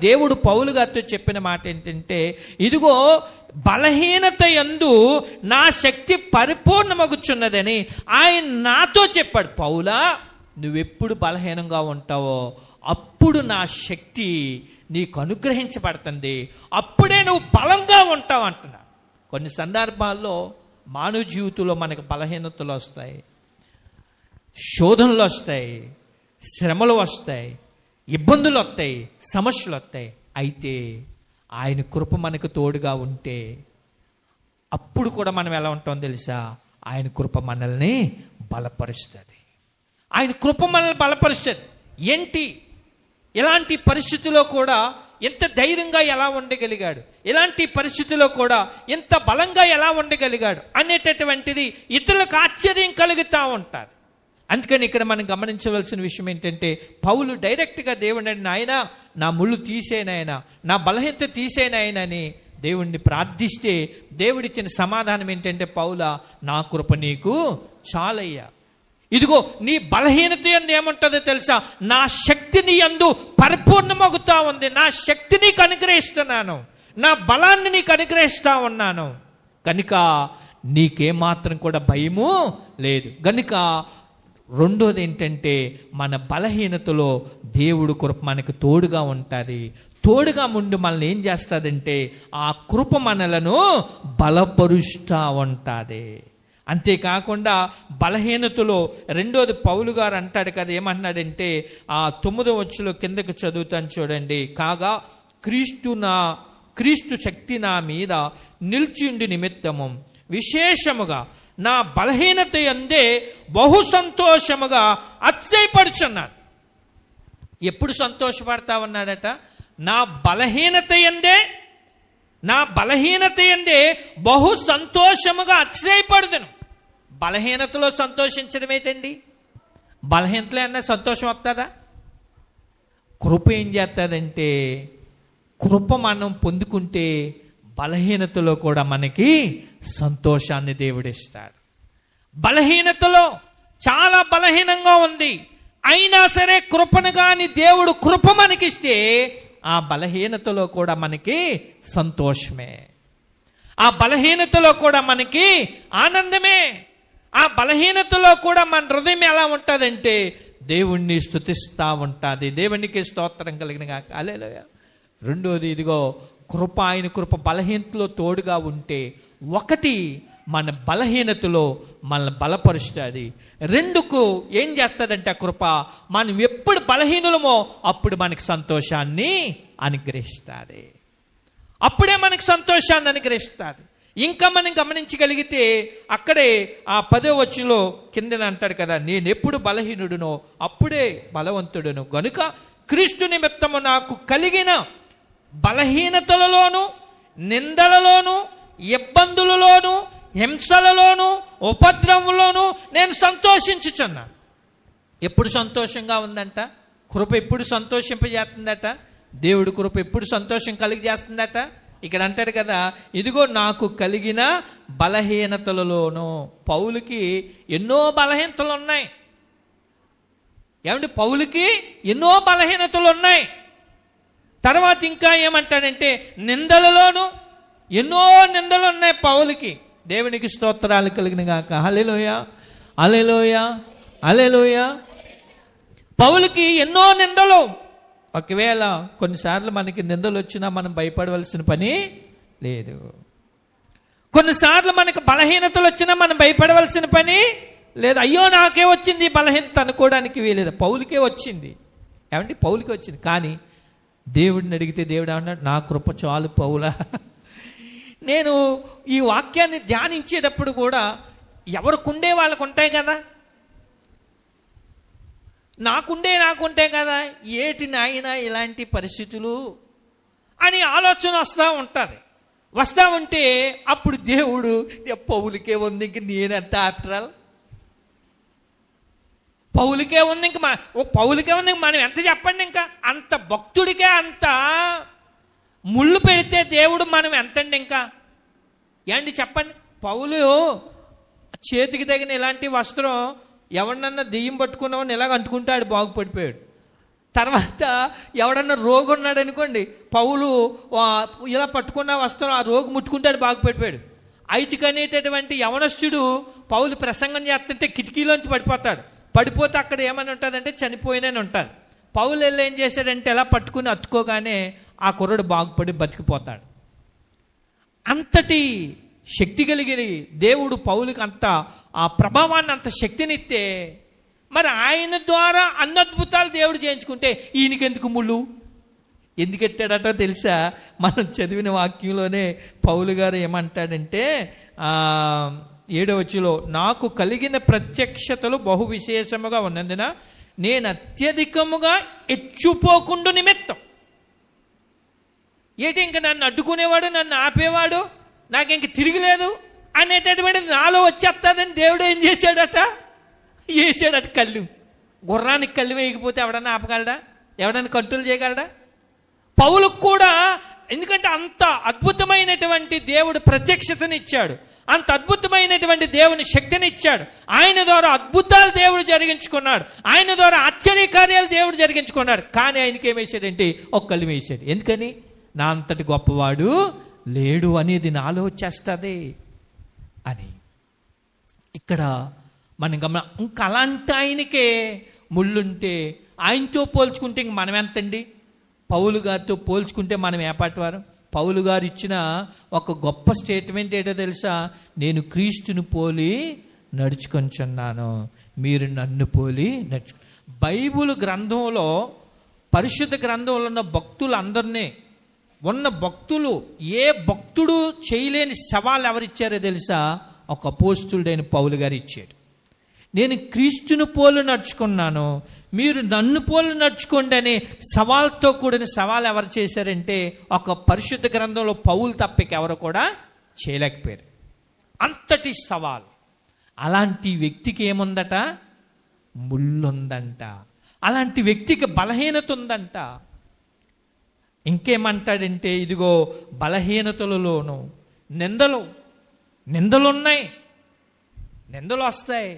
దేవుడు పౌలు గారితో చెప్పిన మాట ఏంటంటే, ఇదిగో బలహీనత యందు నా శక్తి పరిపూర్ణమగుచున్నదని ఆయన నాతో చెప్పాడు. పౌలా, నువ్వెప్పుడు బలహీనంగా ఉంటావో అప్పుడు నా శక్తి నీకు అనుగ్రహించబడుతుంది, అప్పుడే నువ్వు బలంగా ఉంటావు అంటున్నా. కొన్ని సందర్భాల్లో మానవ జీవితంలో మనకు బలహీనతలు వస్తాయి, శోధనలు వస్తాయి, శ్రమలు వస్తాయి, ఇబ్బందులు వస్తాయి, సమస్యలు వస్తాయి. అయితే ఆయన కృప మనకు తోడుగా ఉంటే అప్పుడు కూడా మనం ఎలా ఉంటామో తెలుసా, ఆయన కృప మనల్ని బలపరుస్తుంది. ఆయన కృప మనల్ని బలపరుస్తుంది. ఏంటి, ఇలాంటి పరిస్థితిలో కూడా ఎంత ధైర్యంగా ఎలా ఉండగలిగాడు, ఇలాంటి పరిస్థితిలో కూడా ఎంత బలంగా ఎలా ఉండగలిగాడు అనేటటువంటిది ఇతరులకు ఆశ్చర్యం కలుగుతూ ఉంటుంది. అందుకని ఇక్కడ మనం గమనించవలసిన విషయం ఏంటంటే, పౌలు డైరెక్ట్గా దేవుడిని, నాయన నా ముళ్ళు తీసేనాయనా, నా బలహీనత తీసేనాయన అని దేవుణ్ణి ప్రార్థిస్తే దేవుడిచ్చిన సమాధానం ఏంటంటే, పౌలా, నా కృప నీకు చాలయ్యా. ఇదిగో నీ బలహీనత యందు ఏముంటుందో తెలుసా, నా శక్తి నీ యందు పరిపూర్ణమవుతా ఉంది. నా శక్తి నీకు అనుగ్రహిస్తున్నాను, నా బలాన్ని నీకు అనుగ్రహిస్తా ఉన్నాను. కనుక నీకేమాత్రం కూడా భయము లేదు. కనుక రెండోది ఏంటంటే, మన బలహీనతలో దేవుడు కృప మనకు తోడుగా ఉంటుంది. తోడుగా ముందు మనల్ని ఏం చేస్తుందంటే, ఆ కృప మనలను బలపరుస్తూ ఉంటుంది. అంతేకాకుండా బలహీనతలో రెండోది పౌలు గారు అంటాడు కదా, ఏమన్నాడంటే, ఆ 9వ వచనంలో కిందకి చదువుతాను చూడండి. కాగా క్రీస్తు శక్తి నా మీద నిలిచిండి నిమిత్తము విశేషముగా నా బలహీనత యందే బహు సంతోషముగా అతిశయపడుచున్నాను. ఎప్పుడు సంతోషపడతా ఉన్నాడట, నా బలహీనత యందే నా బలహీనత యందే బహు సంతోషముగా అతిశయపడుదును. బలహీనతలో సంతోషించడం ఏంటండి? బలహీనతలో అన్న సంతోషం వస్తుందా? కృప ఏం చేస్తుందంటే, కృప మనం పొందుకుంటే బలహీనతలో కూడా మనకి సంతోషాన్ని దేవుడిస్తాడు. బలహీనతలో చాలా బలహీనంగా ఉంది, అయినా సరే కృపను కానీ దేవుడు కృప మనకిస్తే ఆ బలహీనతలో కూడా మనకి సంతోషమే, ఆ బలహీనతలో కూడా మనకి ఆనందమే. ఆ బలహీనతలో కూడా మన హృదయం ఎలా ఉంటుందంటే దేవుణ్ణి స్తుతిస్తూ ఉంటుంది. దేవునికి స్తోత్రం కలిగిన గాక. హల్లెలూయా. రెండోది, ఇదిగో కృప, ఆయన కృప బలహీనతలో తోడుగా ఉంటే, ఒకటి మన బలహీనతలో మనల్ని బలపరుస్తుంది. రెండుకు ఏం చేస్తుందంటే ఆ కృప, మనం ఎప్పుడు బలహీనులమో అప్పుడు మనకి సంతోషాన్ని అనుగ్రహిస్తుంది. అప్పుడే మనకి సంతోషాన్ని అనుగ్రహిస్తుంది. ఇంకా మనం గమనించగలిగితే అక్కడే ఆ 10వ వచనంలో కిందన అంటాడు కదా, నేను ఎప్పుడు బలహీనుడునో అప్పుడే బలవంతుడును గనుక క్రీస్తు నిమిత్తము నాకు కలిగిన బలహీనతలలోను, నిందలలోను, ఇబ్బందులలోను, హింసలలోను, ఉపద్రవంలోను నేను సంతోషించుచున్నాను. ఎప్పుడు సంతోషంగా ఉందంట? కృప ఎప్పుడు సంతోషింపజేస్తుందట? దేవుడి కృప ఎప్పుడు సంతోషం కలిగజేస్తుందట? ఇక్కడ అంటాడు కదా, ఇదిగో నాకు కలిగిన బలహీనతలలోను. పౌలుకి ఎన్నో బలహీనతలు ఉన్నాయి. ఏమండి, పౌలుకి ఎన్నో బలహీనతలు ఉన్నాయి. తర్వాత ఇంకా ఏమంటాడంటే నిందలలోను ఎన్నో నిందలు ఉన్నాయి పౌలుకి. దేవునికి స్తోత్రాలు కలిగిన గాక. హల్లెలూయా, హల్లెలూయా, హల్లెలూయా. పౌలుకి ఎన్నో నిందలు. ఒకవేళ కొన్నిసార్లు మనకి నిందలు వచ్చినా మనం భయపడవలసిన పని లేదు. కొన్నిసార్లు మనకు బలహీనతలు వచ్చినా మనం భయపడవలసిన పని లేదు. అయ్యో నాకే వచ్చింది బలహీనత అనుకోవడానికి వీలేదు. పౌలుకే వచ్చింది. ఏమంటే పౌలుకే వచ్చింది. కానీ దేవుడిని అడిగితే దేవుడు ఏమన్నాడు? నా కృప చాలు పౌలా. నేను ఈ వాక్యాన్ని ధ్యానించేటప్పుడు కూడా ఎవరికుండే వాళ్ళకు ఉంటాయి కదా, నాకుంటే కదా, ఏటి నాయన ఇలాంటి పరిస్థితులు అని ఆలోచన వస్తూ ఉంటుంది. వస్తూ ఉంటే అప్పుడు దేవుడు పౌలుకే ఉంది, ఇంక నేనెంత ఆఫ్టరాల్, పౌలుకే ఉంది, ఇంక పౌలుకే ఉంది, మనం ఎంత చెప్పండి. ఇంకా అంత భక్తుడికే అంత ముళ్ళు పెడితే దేవుడు మనం ఎంతండి ఇంకా? ఏంటి చెప్పండి. పౌలు చేతికి తగిన ఇలాంటి వస్త్రం ఎవడన్నా దెయ్యం పట్టుకున్నామని ఇలాగ అంటుకుంటాడు, బాగుపడిపోయాడు. తర్వాత ఎవడన్నా రోగి ఉన్నాడు అనుకోండి, పౌలు ఇలా పట్టుకున్న వస్త్రం ఆ రోగి ముట్టుకుంటాడు, బాగుపడిపోయాడు. ఐతికనేటటువంటి యవనస్తుడు పౌలు ప్రసంగం చేస్తుంటే కిటికీలోంచి పడిపోతే అక్కడ ఏమని ఉంటుందంటే చనిపోయినని ఉంటుంది. పౌలు వెళ్ళి ఏం చేశాడంటే ఎలా పట్టుకుని అతుకోగానే ఆ కుర్రడు బాగుపడి బతికిపోతాడు. అంతటి శక్తి కలిగిన దేవుడు పౌలుకి అంత ఆ ప్రభావాన్ని, అంత శక్తినిస్తే, మరి ఆయన ద్వారా అన్ని అద్భుతాలు దేవుడు చేయించుకుంటే ఈయనకెందుకు ముళ్ళు? ఎందుకెత్తాడటో తెలుసా? మనం చదివిన వాక్యంలోనే పౌలు గారు ఏమంటాడంటే 7వ వచనంలో, నాకు కలిగిన ప్రత్యక్షతలు బహు విశేషముగా ఉన్నందున నేను అత్యధికముగా ఎచ్చుపోకుండా నిమిత్తం. ఏంటి ఇంక నన్ను అడ్డుకునేవాడు, నన్ను ఆపేవాడు నాకు ఇంక తిరిగిలేదు అనేటటువంటిది నాలో వచ్చేస్తుందని దేవుడు ఏం చేశాడట? వేసాడట కళ్ళు. గుర్రానికి కళ్ళు వేయకపోతే ఎవడన్నా ఆపగలడా? ఎవడన్నా కంట్రోల్ చేయగలడా? పౌలుకు కూడా, ఎందుకంటే అంత అద్భుతమైనటువంటి దేవుడు ప్రత్యక్షతనిచ్చాడు, అంత అద్భుతమైనటువంటి దేవుని శక్తిని ఇచ్చాడు. ఆయన ద్వారా అద్భుతాలు దేవుడు జరిగించుకున్నాడు, ఆయన ద్వారా ఆశ్చర్యకార్యాలు దేవుడు జరిగించుకున్నాడు. కానీ ఆయనకి ఏమేసాడంటే ఒక కళ్ళు వేసాడు. ఎందుకని? నా అంతటి గొప్పవాడు లేడు అనేది నాలో వచ్చేస్తుంది అని. ఇక్కడ మనం ఇంకా అలాంటి ఆయనకే ముళ్ళుంటే, ఆయనతో పోల్చుకుంటే ఇంక మనం ఎంతండి? పౌలు గారితో పోల్చుకుంటే మనం ఏపాటివారు? పౌలు గారు ఇచ్చిన ఒక గొప్ప స్టేట్మెంట్ ఏంటో తెలుసా? నేను క్రీస్తుని పోలి నడుచుకొంచున్నాను, మీరు నన్ను పోలి నడుచు. బైబిల్ గ్రంథంలో, పరిశుద్ధ గ్రంథంలో ఉన్న భక్తులందరినీ, ఉన్న భక్తులు, ఏ భక్తుడు చేయలేని సవాల్ ఎవరిచ్చారో తెలుసా? ఒక అపోస్తులుడైన పౌలు గారు ఇచ్చాడు. నేను క్రీస్తుని పోలు నడుచుకున్నాను, మీరు నన్ను పోలు నడుచుకోండి అనే సవాల్తో కూడిన సవాల్ ఎవరు చేశారంటే ఒక పరిశుద్ధ గ్రంథంలో పౌలు తప్పక ఎవరు కూడా చేయలేకపోయారు. అంతటి సవాల్. అలాంటి వ్యక్తికి ఏముందట? ముళ్ళుందంట. అలాంటి వ్యక్తికి బలహీనత ఉందంట. ఇంకేమంటాడంటే, ఇదిగో బలహీనతలలోను నిందలున్నాయి, నిందలు వస్తాయి.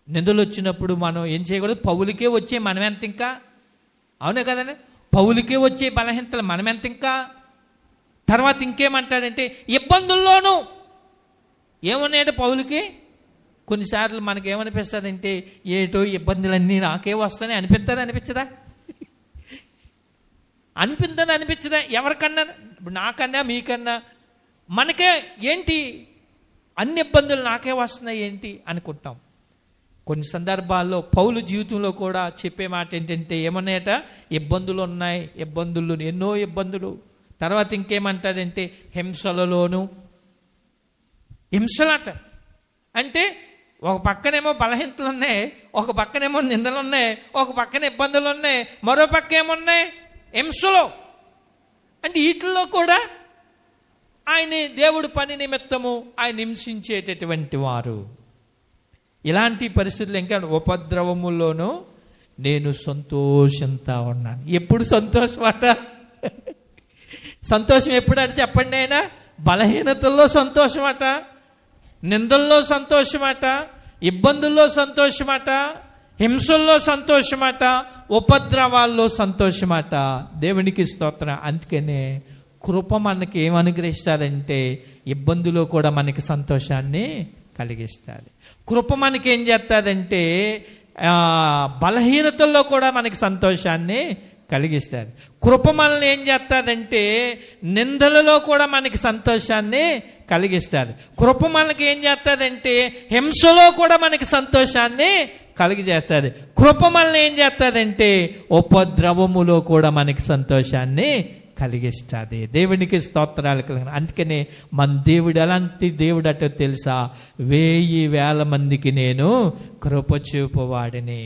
నిందలు వచ్చినప్పుడు మనం ఏం చేయకూడదు? పౌలుకే వచ్చే మనమెంత ఇంకా, అవునే కదండి, పౌలుకే వచ్చే బలహీనతలు మనమెంత ఇంకా. తర్వాత ఇంకేమంటాడంటే, ఇబ్బందుల్లోనూ ఏమన్నాడు పౌలుకి? కొన్నిసార్లు మనకి ఏమనిపిస్తుందంటే, ఏటో ఇబ్బందులన్నీ నాకే వస్తాయని అనిపించదా? అనిపించదా? ఎవరికన్నా, నాకన్నా మీకన్నా మనకే ఏంటి అన్ని ఇబ్బందులు నాకే వస్తున్నాయి ఏంటి అనుకుంటాం. కొన్ని సందర్భాల్లో పౌలు జీవితంలో కూడా చెప్పే మాట ఏంటంటే, ఏమన్నాయట? ఇబ్బందులు ఉన్నాయి, ఎన్నో ఇబ్బందులు. తర్వాత ఇంకేమంటాడంటే, హింసలలోను. హింసలట అంటే ఒక పక్కనేమో బలహీనతలు ఉన్నాయి, ఒక పక్కనేమో నిందలు ఉన్నాయి, ఒక పక్కన ఇబ్బందులు ఉన్నాయి, మరో పక్క ఏమున్నాయి? హింసలో. అంటే వీటిల్లో కూడా ఆయన దేవుడి పని నిమిత్తము ఆయన హింసించేటటువంటి వారు. ఇలాంటి పరిస్థితులు ఇంకా ఉపద్రవముల్లోనూ నేను సంతోషంతో ఉన్నాను. ఎప్పుడు సంతోషమాట? సంతోషం ఎప్పుడట చెప్పండి? ఆయన బలహీనతల్లో సంతోషమట, నిందల్లో సంతోషమట, ఇబ్బందుల్లో సంతోషమట, హింసల్లో సంతోషమట, ఉపద్రవాల్లో సంతోషమట. దేవునికి స్తోత్రం. అందుకనే కృప మనకి ఏమనుగ్రహిస్తారంటే, ఇబ్బందులో కూడా మనకి సంతోషాన్ని కలిగిస్తుంది. కృప మనకి ఏం చేస్తుందంటే, బలహీనతల్లో కూడా మనకి సంతోషాన్ని కలిగిస్తుంది. కృప మనల్ని ఏం చేస్తుందంటే, నిందలలో కూడా మనకి సంతోషాన్ని కలిగిస్తుంది. కృప మనకి ఏం చేస్తుందంటే, హింసలో కూడా మనకి సంతోషాన్ని కలిగజేస్తుంది. కృప మనల్ని ఏం చేస్తుందంటే, ఉపద్రవములో కూడా మనకి సంతోషాన్ని కలిగిస్తుంది. దేవునికి స్తోత్రాలు కలిగిన. అందుకనే మన దేవుడు ఎలాంటి దేవుడు అటో తెలుసా? 1000 మందికి నేను కృప చూపవాడిని.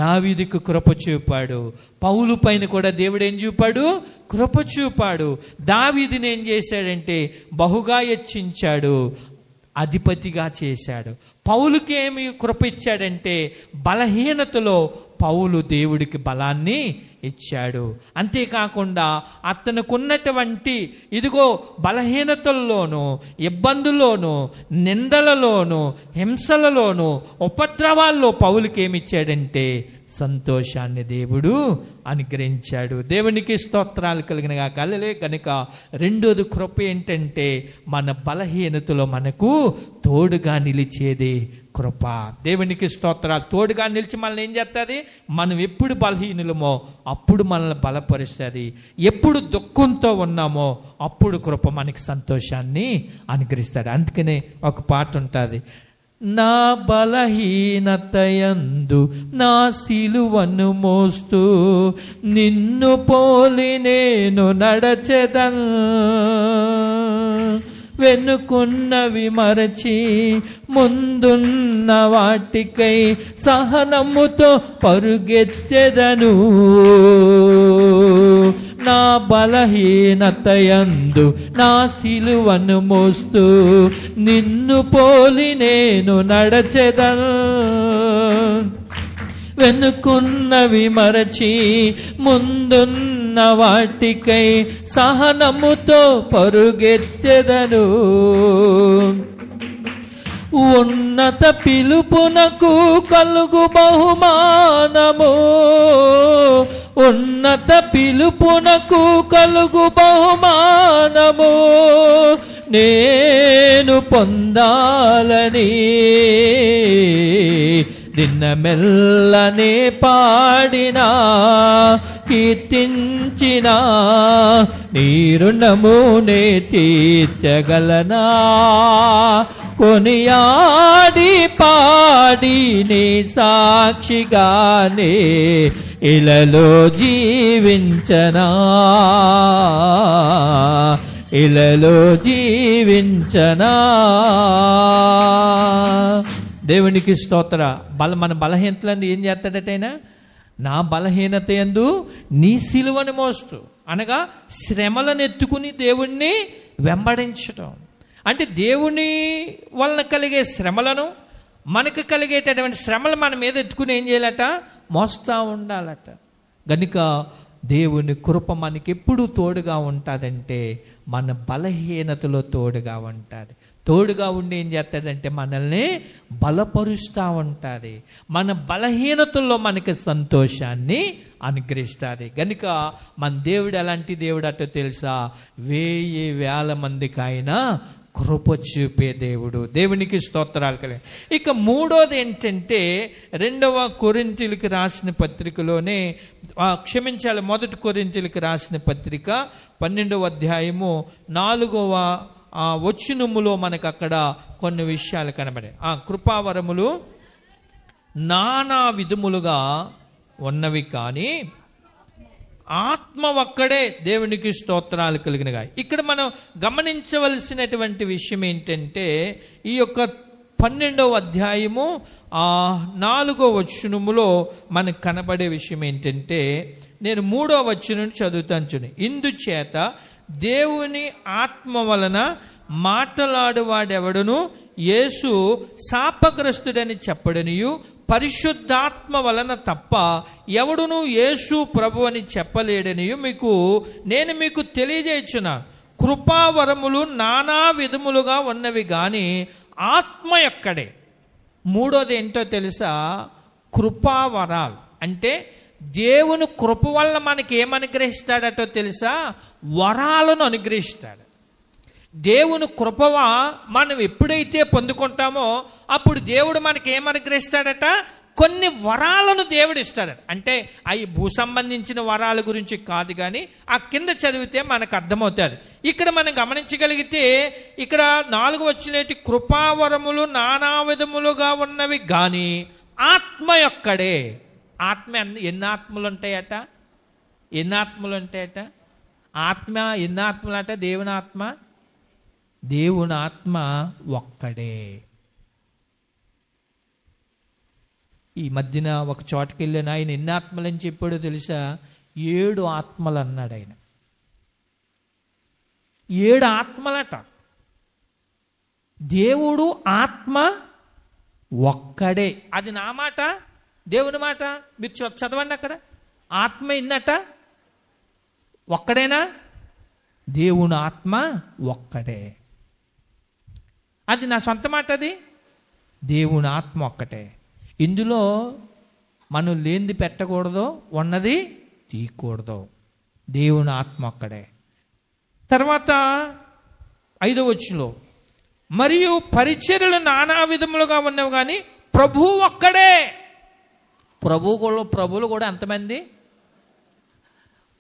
దావీదుకు కృప చూపాడు, పౌలు పైన కూడా దేవుడు ఏం చూపాడు? కృప చూపాడు. దావీదుని ఏం చేశాడంటే బహుగా హెచ్చించాడు, అధిపతిగా చేశాడు. పౌలుకి ఏమి కృప ఇచ్చాడంటే, బలహీనతలో పౌలు దేవుడికి బలాన్ని ఇచ్చాడు. అంతేకాకుండా అతనుకున్నటువంటి ఇదిగో బలహీనతల్లోనూ, ఇబ్బందుల్లోనూ, నిందలలోనూ, హింసలలోనూ, ఉపద్రవాల్లో పౌలుకి ఏమిచ్చాడంటే సంతోషాన్ని దేవుడు అనుగ్రహించాడు. దేవునికి స్తోత్రాలు కలిగిన కలలే కనుక రెండోది కృప ఏంటంటే, మన బలహీనతలో మనకు తోడుగా నిలిచేది కృప. దేవునికి స్తోత్రాలు. తోడుగా నిలిచి మనల్ని ఏం చేస్తుంది? మనం ఎప్పుడు బలహీనులమో అప్పుడు మనల్ని బలపరుస్తుంది. ఎప్పుడు దుఃఖంతో ఉన్నామో అప్పుడు కృప మనకి సంతోషాన్ని అనుగ్రహిస్తాడు. అందుకనే ఒక పాట ఉంటుంది, నా బలహీనతయందు నా సిలువను మోస్తూ నిన్ను పోలి నేను నడచెదన్, వెనుకున్నవి మరచి ముందున్న వాటికై సహనముతో పరుగెత్తెదను. నా బలహీనతయందు నా సిలువను మోస్తూ నిన్ను పోలి నేను నడచెదను, వెనుకున్నవి మరచి ముందున్న వాటికై సహనముతో పరుగెత్తెదను. ఉన్నత పిలుపునకు కలుగు బహుమానము, ఉన్నత పిలుపునకు కలుగు బహుమానము నేను పొందాలని నిన్న మెల్లనే పాడినా కీర్తించినా నీ రుణమునే తీర్చగలనా. కొనియాడి పాడి నీ సాక్షిగానే ఇలలో జీవించనా, ఇలలో జీవించనా. దేవునికి స్తోత్ర. మన బలహీనతలను ఏం చేస్తాడట ఆయన? నా బలహీనత యందు నీ సిలువను మోస్తూ, అనగా శ్రమలను ఎత్తుకుని దేవుణ్ణి వెంబడించటం. అంటే దేవుని వలన కలిగే శ్రమలను, మనకు కలిగేటటువంటి శ్రమలు మన మీద ఎత్తుకుని ఏం చేయాలట? మోస్తూ ఉండాలట. గనుక దేవుని కృప మనకి ఎప్పుడు తోడుగా ఉంటుందంటే మన బలహీనతలో తోడుగా ఉంటుంది. తోడుగా ఉండి ఏం చేస్తాడంటే మనల్ని బలపరుస్తూ ఉంటుంది. మన బలహీనతల్లో మనకి సంతోషాన్ని అనుగ్రహిస్తుంది. గనుక మన దేవుడు ఎలాంటి దేవుడు అటో తెలుసా? 1000 మందికి ఆయన కృప చూపే దేవుడు. దేవునికి స్తోత్రాలు కలిగి. ఇక మూడోది ఏంటంటే 2 కొరింథీయులకు రాసిన పత్రికలోనే, క్షమించాలి, 1 కొరింథీయులకు రాసిన పత్రిక 12వ అధ్యాయము 4వ వచనములో మనకు అక్కడ కొన్ని విషయాలు కనబడే. కృపావరములు నానా విధములుగా ఉన్నవి కానీ ఆత్మ ఒక్కడే. దేవునికి స్తోత్రాలు కలిగినగా. ఇక్కడ మనం గమనించవలసినటువంటి విషయం ఏంటంటే ఈ యొక్క 12వ అధ్యాయము 4వ వచనములో మనకు కనబడే విషయం ఏంటంటే, నేను 3వ వచనం చదువుతాను చూడండి. ఇందుచేత దేవుని ఆత్మ వలన మాట్లాడువాడెవడును యేసు శాపగ్రస్తుడని చెప్పడనియు, పరిశుద్ధాత్మ వలన తప్ప ఎవడును యేసు ప్రభు అని చెప్పలేడనియు నేను మీకు తెలియజేయుచున్నాను. కృపావరములు నానా విధములుగా ఉన్నవి గాని ఆత్మ ఒక్కడే. మూడోది ఏంటో తెలుసా? కృపావరాలు అంటే దేవుని కృప వల్ల మనకి ఏమనుగ్రహిస్తాడటో తెలుసా? వరాలను అనుగ్రహిస్తాడు. దేవుని కృప మనం ఎప్పుడైతే పొందుకుంటామో అప్పుడు దేవుడు మనకి ఏమనుగ్రహిస్తాడట? కొన్ని వరాలను దేవుడు ఇస్తాడట. అంటే అవి భూ సంబంధించిన వరాల గురించి కాదు, కానీ ఆ కింద చదివితే మనకు అర్థమవుతుంది. ఇక్కడ మనం గమనించగలిగితే ఇక్కడ 4వ వచనం, కృపావరములు నానా విధములుగా ఉన్నవి కానీ ఆత్మ ఒక్కడే. ఆత్మ ఎన్ని ఆత్మలు ఉంటాయట? ఎన్ని ఆత్మలు ఉంటాయట? ఆత్మ ఎన్ని ఆత్మలట? దేవుని ఆత్మ, దేవుని ఆత్మ ఒక్కడే. ఈ మధ్యన ఒక చోటకి వెళ్ళిన ఆయన ఎన్ని ఆత్మలని చెప్పాడో తెలుసా? 7 ఆత్మలు అన్నాడు ఆయన. 7 ఆత్మలట. దేవుడు ఆత్మ ఒక్కడే. అది నా మాట, దేవుని మాట. మీరు చదవండి అక్కడ. ఆత్మ ఎన్నట? ఒక్కడేనా? దేవుని ఆత్మ ఒక్కడే. అది నా సొంత మాట. అది దేవుని ఆత్మ ఒక్కటే. ఇందులో మనం లేనిది పెట్టకూడదు, ఉన్నది తీయకూడదు. దేవుని ఆత్మ ఒక్కడే. తర్వాత 5వ వచనంలో, మరియు పరిచర్యలు నానా విధములుగా ఉన్నవి కానీ ప్రభువు ఒక్కడే. ప్రభువులు కూడా ఎంతమంది?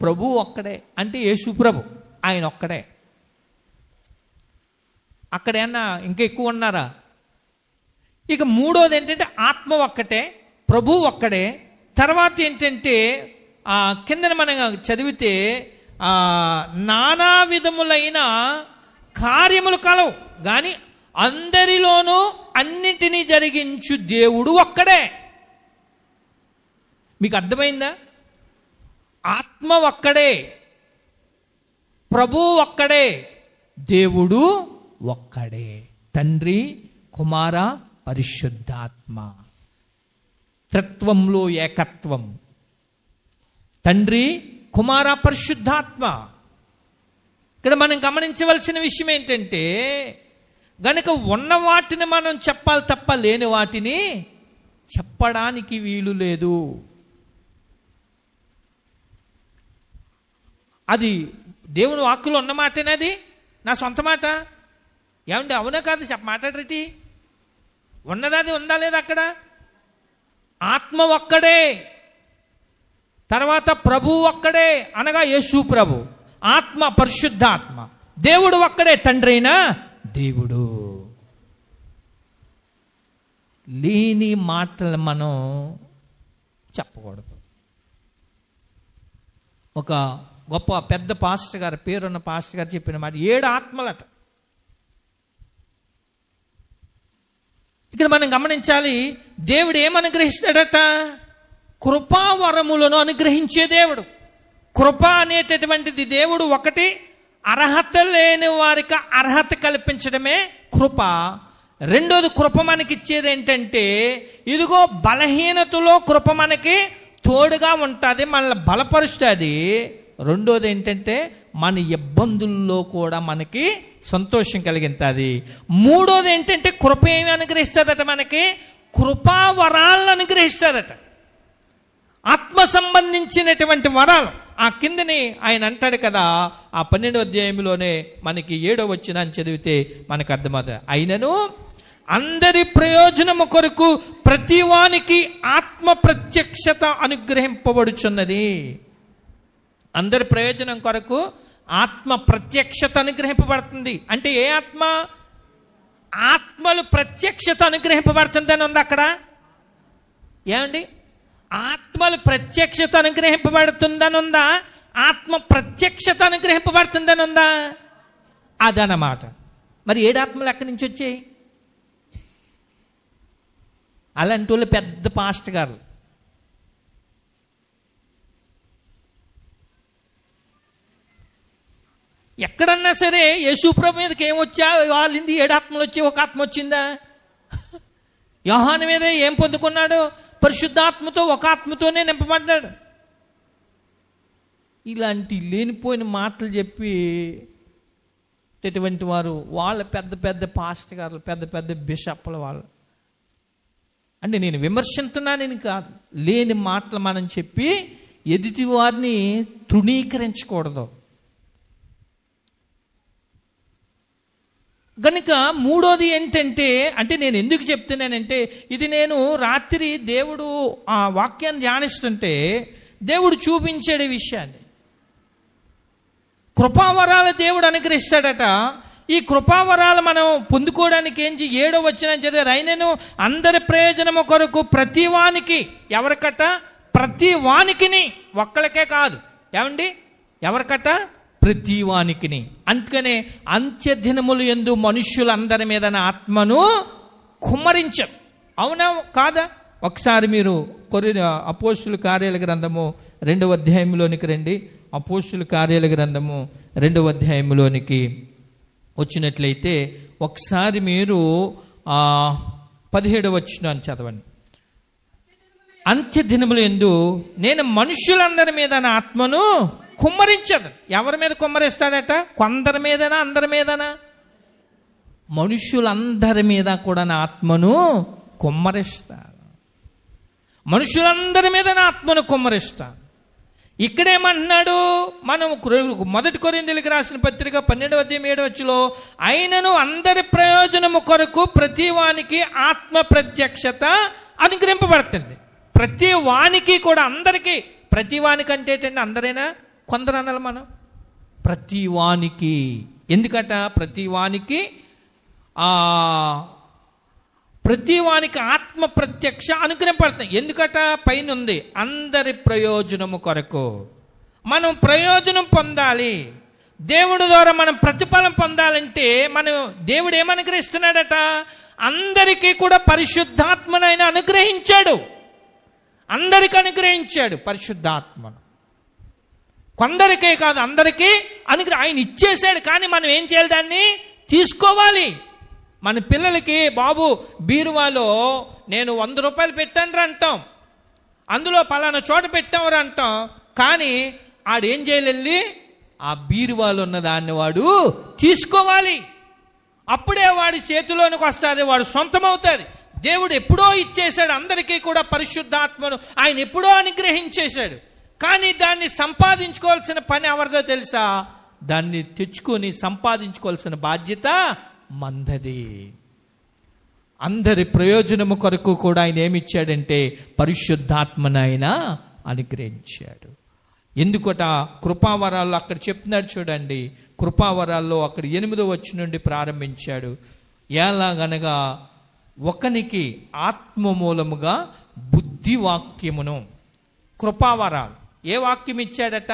ప్రభువు ఒక్కడే. అంటే యేసు ప్రభు, ఆయన ఒక్కడే. అక్కడేమన్నా ఇంకా ఎక్కువ ఉన్నారా? ఇక మూడోది ఏంటంటే ఆత్మ ఒక్కటే, ప్రభు ఒక్కడే. తర్వాత ఏంటంటే కిందన మనం చదివితే నానా విధములైన కార్యములు కలవు కానీ అందరిలోనూ అన్నిటినీ జరిగించు దేవుడు ఒక్కడే. మీకు అర్థమైందా? ఆత్మ ఒక్కడే, ప్రభు ఒక్కడే, దేవుడు ఒక్కడే. తండ్రి, కుమార, పరిశుద్ధాత్మ. త్రిత్వంలో ఏకత్వం. తండ్రి, కుమార, పరిశుద్ధాత్మ. ఇక్కడ మనం గమనించవలసిన విషయం ఏంటంటే, గనుక ఉన్న వాటిని మనం చెప్పాలి తప్ప లేని వాటిని చెప్పడానికి వీలు లేదు. అది దేవుని వాక్కులో ఉన్న మాటనే. అది నా సొంత మాట. ఏమండి, అవునా కాదు? మాట్లాడరేటి? ఉన్నది ఉందా లేదా? అక్కడ ఆత్మ ఒక్కడే, తర్వాత ప్రభు ఒక్కడే అనగా యేసు ప్రభు, ఆత్మ పరిశుద్ధాత్మ, దేవుడు ఒక్కడే, తండ్రి అయినా దేవుడు. లేని మాటలు మనం చెప్పకూడదు. ఒక గొప్ప పెద్ద పాస్టర్ గారు, పేరున్న పాస్టర్ గారు చెప్పిన మాట, 7 ఆత్మలట. ఇక్కడ మనం గమనించాలి, దేవుడు ఏమనుగ్రహిస్తాడట? కృపావరములను అనుగ్రహించే దేవుడు. కృప అనేటటువంటిది దేవుడు ఒకటి అర్హత లేని వారికి అర్హత కల్పించడమే కృప. రెండోది కృప మనకిచ్చేది ఏంటంటే, ఇదిగో బలహీనతలో కృప మనకి తోడుగా ఉంటుంది, మనల్ని బలపరుస్తుంది. రెండోది ఏంటంటే, మన ఇబ్బందుల్లో కూడా మనకి సంతోషం కలిగిస్తుంది. మూడోది ఏంటంటే, కృప ఏమి అనుగ్రహిస్తుందట? మనకి కృపావరాలను అనుగ్రహిస్తుందట. ఆత్మ సంబంధించినటువంటి వరాలు. ఆ కిందని ఆయన అంటాడు కదా, ఆ 12వ అధ్యాయంలోనే మనకి 7వ వచనాన్ని చదివితే మనకు అర్థమవుతుంది. అయినను అందరి ప్రయోజనము కొరకు ప్రతివానికి ఆత్మ ప్రత్యక్షత అనుగ్రహింపబడుచున్నది. అందరి ప్రయోజనం కొరకు ఆత్మ ప్రత్యక్షత అనుగ్రహింపబడుతుంది. అంటే ఏ ఆత్మ? ఆత్మలు ప్రత్యక్షత అనుగ్రహింపబడుతుందని ఉంది అక్కడ. ఏమండి? ఆత్మలు ప్రత్యక్షత అనుగ్రహింపబడుతుందని ఉందా? ఆత్మ ప్రత్యక్షత అనుగ్రహింపబడుతుందని ఉందా? అదనమాట. మరి 7 ఆత్మలు ఎక్కడి నుంచి వచ్చాయి? అలాంటి వాళ్ళు పెద్ద పాస్టర్ గారు. ఎక్కడన్నా సరే యేసుప్రభు మీదకి ఏమొచ్చా? వాళ్ళింది 7 ఆత్మలు వచ్చి ఒక ఆత్మ వచ్చిందా? యోహాను మీద ఏం పొందుకున్నాడు? పరిశుద్ధాత్మతో, ఒక ఆత్మతోనే నింపబడ్డాడు. ఇలాంటి లేనిపోయిన మాటలు చెప్పి ఇటువంటి వారు వాళ్ళ పెద్ద పెద్ద పాస్టర్ గారు, పెద్ద పెద్ద బిషప్ల వాళ్ళు. అంటే నేను విమర్శిస్తున్నానని కాదు, లేని మాటలు మనం చెప్పి ఎదుటి వారిని తృణీకరించకూడదు. కనుక మూడోది ఏంటంటే, అంటే నేను ఎందుకు చెప్తున్నానంటే, ఇది నేను రాత్రి దేవుడు ఆ వాక్యాన్ని ధ్యానిస్తుంటే దేవుడు చూపించాడు ఈ విషయాన్ని. కృపావరాలు దేవుడు అనుగ్రహిస్తాడట. ఈ కృపావరాలు మనం పొందుకోవడానికి ఏంటి? 7వ వచనం చదివారు. అయినను అందరి ప్రయోజనము కొరకు ప్రతివానికి, ఎవరికట? ప్రతివానికిని, ఒక్కళ్ళకే కాదు. ఏమండి? ఎవరికట? ప్రతివానికిని. అందుకనే అంత్యదినములు యందు మనుష్యులందరి మీద ఆత్మను కుమ్మరించరు. అవునా కాదా? ఒకసారి మీరు అపోస్తుల కార్యాల గ్రంథము 2వ అధ్యాయంలోనికి రండి. అపోస్తుల కార్యాల గ్రంథము 2వ అధ్యాయంలోనికి వచ్చినట్లయితే ఒకసారి మీరు 17వ వచనాన్ని చదవండి. అంత్యదినములు యందు నేను మనుష్యులందరి మీద నా ఆత్మను కుమ్మరించదు. ఎవరి మీద కుమ్మరిస్తాడట? కొందరి మీదనా, అందరి మీదనా? మనుష్యులందరి మీద కూడా నా ఆత్మను కుమ్మరిస్తాడు. మనుషులందరి మీద నా ఆత్మను కుమ్మరిస్తాడు. ఇక్కడేమన్నాడు? మనం 1 కొరింథీయులకు రాసిన పత్రిక 12వ అధ్యాయం 7వ వచనంలో, అయినను అందరి ప్రయోజనము కొరకు ప్రతి వానికి ఆత్మ ప్రత్యక్షత అనుగ్రహింపబడుతుంది. ప్రతి వానికి కూడా, అందరికీ. ప్రతి వానికి అంటే ఏంటంటే అందరైనా, కొందరు అనాలి మనం. ప్రతి వానికి. ఎందుకట? ప్రతి వానికి ఆత్మ ప్రత్యక్ష అనుగ్రహింపబడుతుంది. ఎందుకట? పైన ఉంది, అందరి ప్రయోజనము కొరకు. మనం ప్రయోజనం పొందాలి, దేవుడి ద్వారా మనం ప్రతిఫలం పొందాలంటే మనం దేవుడు ఏమనుగ్రహిస్తున్నాడట? అందరికీ కూడా పరిశుద్ధాత్మనైనా అనుగ్రహించాడు. అందరికీ అనుగ్రహించాడు పరిశుద్ధాత్మను. కొందరికే కాదు, అందరికీ ఆయన ఇచ్చేశాడు. కానీ మనం ఏం చేయాలి? దాన్ని తీసుకోవాలి. మన పిల్లలకి, బాబు బీరువాలో నేను 100 రూపాయలు పెట్టాను అంటాం, అందులో పలానా చోట పెట్టామని అంటాం. కానీ ఆడేం చేయాలి? ఆ బీరువాలో ఉన్న దాన్ని వాడు తీసుకోవాలి. అప్పుడే వాడి చేతిలోనికి వస్తుంది, వాడు సొంతం అవుతుంది. దేవుడు ఎప్పుడో ఇచ్చేశాడు అందరికీ కూడా పరిశుద్ధాత్మను, ఆయన ఎప్పుడో అనుగ్రహించేశాడు. కానీ దాన్ని సంపాదించుకోవాల్సిన పని ఎవరిదో తెలుసా? దాన్ని తెచ్చుకొని సంపాదించుకోవాల్సిన బాధ్యత మందది. అందరి ప్రయోజనము కొరకు కూడా ఆయన ఏమిచ్చాడంటే పరిశుద్ధాత్మను ఆయన అనుగ్రహించాడు. ఎందుకట? కృపావరాల్లో అక్కడ చెప్తున్నాడు చూడండి. కృపావరాల్లో అక్కడ 8వ వచనం నుండి ప్రారంభించాడు. ఎలాగనగా ఒకనికి ఆత్మ మూలముగా బుద్ధివాక్యమును. కృపావరాలు ఏ వాక్యం ఇచ్చాడట?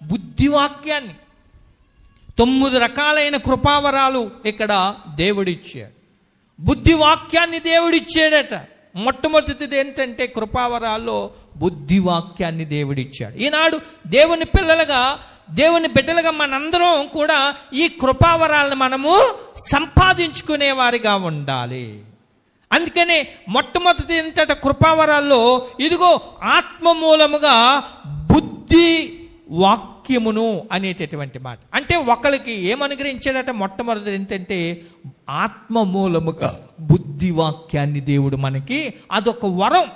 బుద్ధివాక్యాన్ని. 9 రకాలైన కృపావరాలు ఇక్కడ దేవుడిచ్చాడు. బుద్ధి వాక్యాన్ని దేవుడిచ్చాడట. మొట్టమొదటిది ఏంటంటే కృపావరాల్లో బుద్ధి వాక్యాన్ని దేవుడిచ్చాడు. ఈనాడు దేవుని పిల్లలుగా, దేవుని బిడ్డలుగా మనందరం కూడా ఈ కృపావరాలను మనము సంపాదించుకునే వారిగా ఉండాలి. అందుకనే మొట్టమొదటి ఏంటంటే కృపావరాల్లో ఇదిగో ఆత్మ మూలముగా బుద్ధి వాక్యమును అనేటటువంటి మాట. అంటే ఒకరికి ఏమనుగ్రహించాడట? మొట్టమొదటి ఏంటంటే ఆత్మ మూలముగా బుద్ధి వాక్యాన్ని దేవుడు మనకి, అదొక వరం.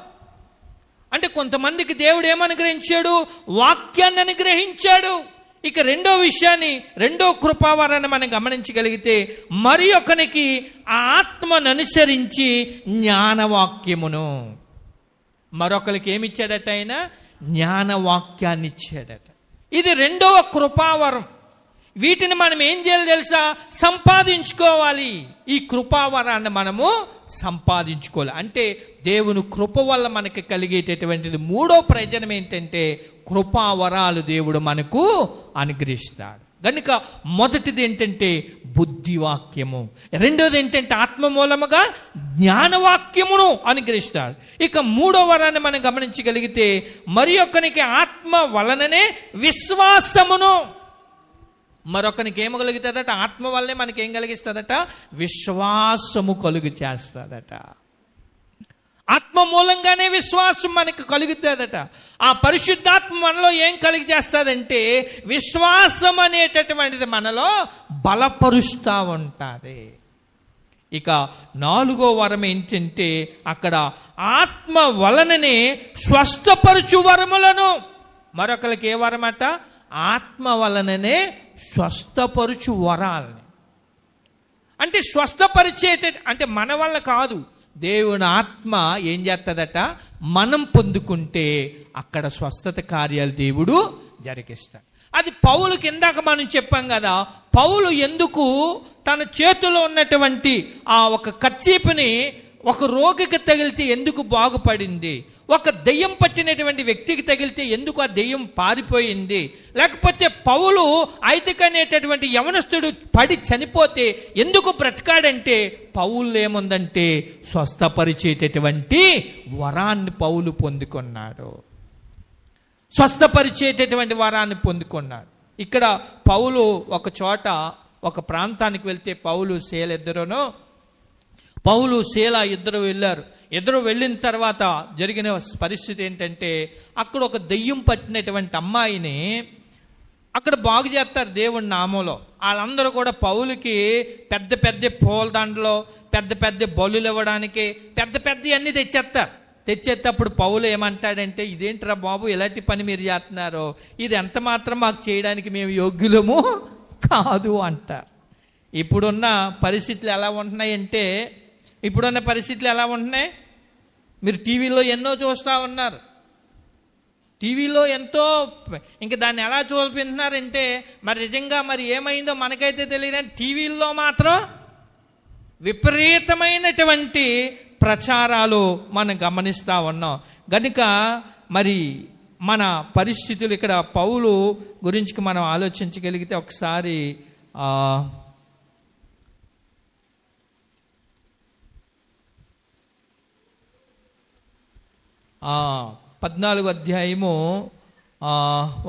అంటే కొంతమందికి దేవుడు ఏమనుగ్రహించాడు? వాక్యాన్ని అనుగ్రహించాడు. ఇక రెండో విషయాన్ని, రెండో కృపావరాన్ని మనం గమనించగలిగితే, మరి ఒకనికి ఆ ఆత్మను అనుసరించి జ్ఞానవాక్యమును, మరొకరికి ఏమిచ్చాడట? ఆయన జ్ఞానవాక్యాన్ని ఇచ్చాడట. ఇది రెండవ కృపావరం. వీటిని మనం ఏం చేయాలి తెలుసా? సంపాదించుకోవాలి. ఈ కృపావరాన్ని మనము సంపాదించుకోవాలి. అంటే దేవుని కృప వల్ల మనకి కలిగేటటువంటిది మూడో ప్రయోజనం ఏంటంటే కృపావరాలు దేవుడు మనకు అనుగ్రహిస్తాడు. కనుక మొదటిది ఏంటంటే బుద్ధివాక్యము, రెండోది ఏంటంటే ఆత్మ మూలముగా జ్ఞానవాక్యమును అనుగ్రహిస్తాడు. ఇక మూడో వరాన్ని మనం గమనించగలిగితే, మరి ఒకనికి ఆత్మ వలననే విశ్వాసమును, మరొకనికి ఏం కలుగుతుందట? ఆత్మ వల్లనే మనకి ఏం కలిగిస్తుందట? విశ్వాసము కలుగు చేస్తుందట. ఆత్మ మూలంగానే విశ్వాసం మనకు కలుగుతుందట. ఆ పరిశుద్ధాత్మ మనలో ఏం కలిగి చేస్తుందంటే విశ్వాసం అనేటటువంటిది మనలో బలపరుస్తూ ఉంటుంది. ఇక నాలుగో వరం ఏంటంటే అక్కడ ఆత్మ వలననే స్వస్థపరచు వరములను, మరొకరికి ఏ వరం అట? ఆత్మ వలననే స్వస్థపరచు వరాలని. అంటే స్వస్థపరిచేట, అంటే మన వల్ల కాదు, దేవుని ఆత్మ ఏం చేస్తుందట? మనం పొందుకుంటే అక్కడ స్వస్థత కార్యాలు దేవుడు జరిగిస్తాడు. అది పౌలుకి ఇందాక మనం చెప్పాం కదా, పౌలు ఎందుకు తన చేతిలో ఉన్నటువంటి ఆ ఒక కర్చీపుని ఒక రోగికి తగిలితే ఎందుకు బాగుపడింది, ఒక దెయ్యం పట్టినటువంటి వ్యక్తికి తగిలితే ఎందుకు ఆ దెయ్యం పారిపోయింది, లేకపోతే పౌలు ఐతిక అనేటటువంటి యవనస్తుడు పడి చనిపోతే ఎందుకు బ్రతకాడంటే పౌలు ఏముందంటే స్వస్థపరిచేటటువంటి వరాన్ని పౌలు పొందుకున్నాడు. స్వస్థపరిచేటటువంటి వరాన్ని పొందుకున్నాడు. ఇక్కడ పౌలు ఒక చోట ఒక ప్రాంతానికి వెళ్తే పౌలు శీల ఇద్దరు వెళ్ళారు. ఇద్దరు వెళ్ళిన తర్వాత జరిగిన పరిస్థితి ఏంటంటే అక్కడ ఒక దెయ్యం పట్టినటువంటి అమ్మాయిని అక్కడ బాగు చేస్తారు దేవుని నామంలో. వాళ్ళందరూ కూడా పౌలుకి పెద్ద పెద్ద పూలదండలో పెద్ద పెద్ద బలులు ఇవ్వడానికి పెద్ద పెద్ద అన్నీ తెచ్చేటప్పుడు పౌలు ఏమంటాడంటే, ఇదేంట్రా బాబు ఇలాంటి పని మీరు చేస్తున్నారో, ఇది ఎంత మాత్రం మాకు చేయడానికి మేము యోగ్యులము కాదు అంటారు. ఇప్పుడున్న పరిస్థితులు ఎలా ఉంటున్నాయంటే, మీరు టీవీలో ఎన్నో చూస్తూ ఉన్నారు. టీవీలో ఎంతో ఇంకా దాన్ని ఎలా చూపింటున్నారంటే మరి నిజంగా మరి ఏమైందో మనకైతే తెలియదు. టీవీల్లో మాత్రం విపరీతమైనటువంటి ప్రచారాలు మనం గమనిస్తూ ఉన్నాం. గనుక మరి మన పరిస్థితులు ఇక్కడ పౌలు గురించి మనం ఆలోచించగలిగితే ఒకసారి 14వ అధ్యాయము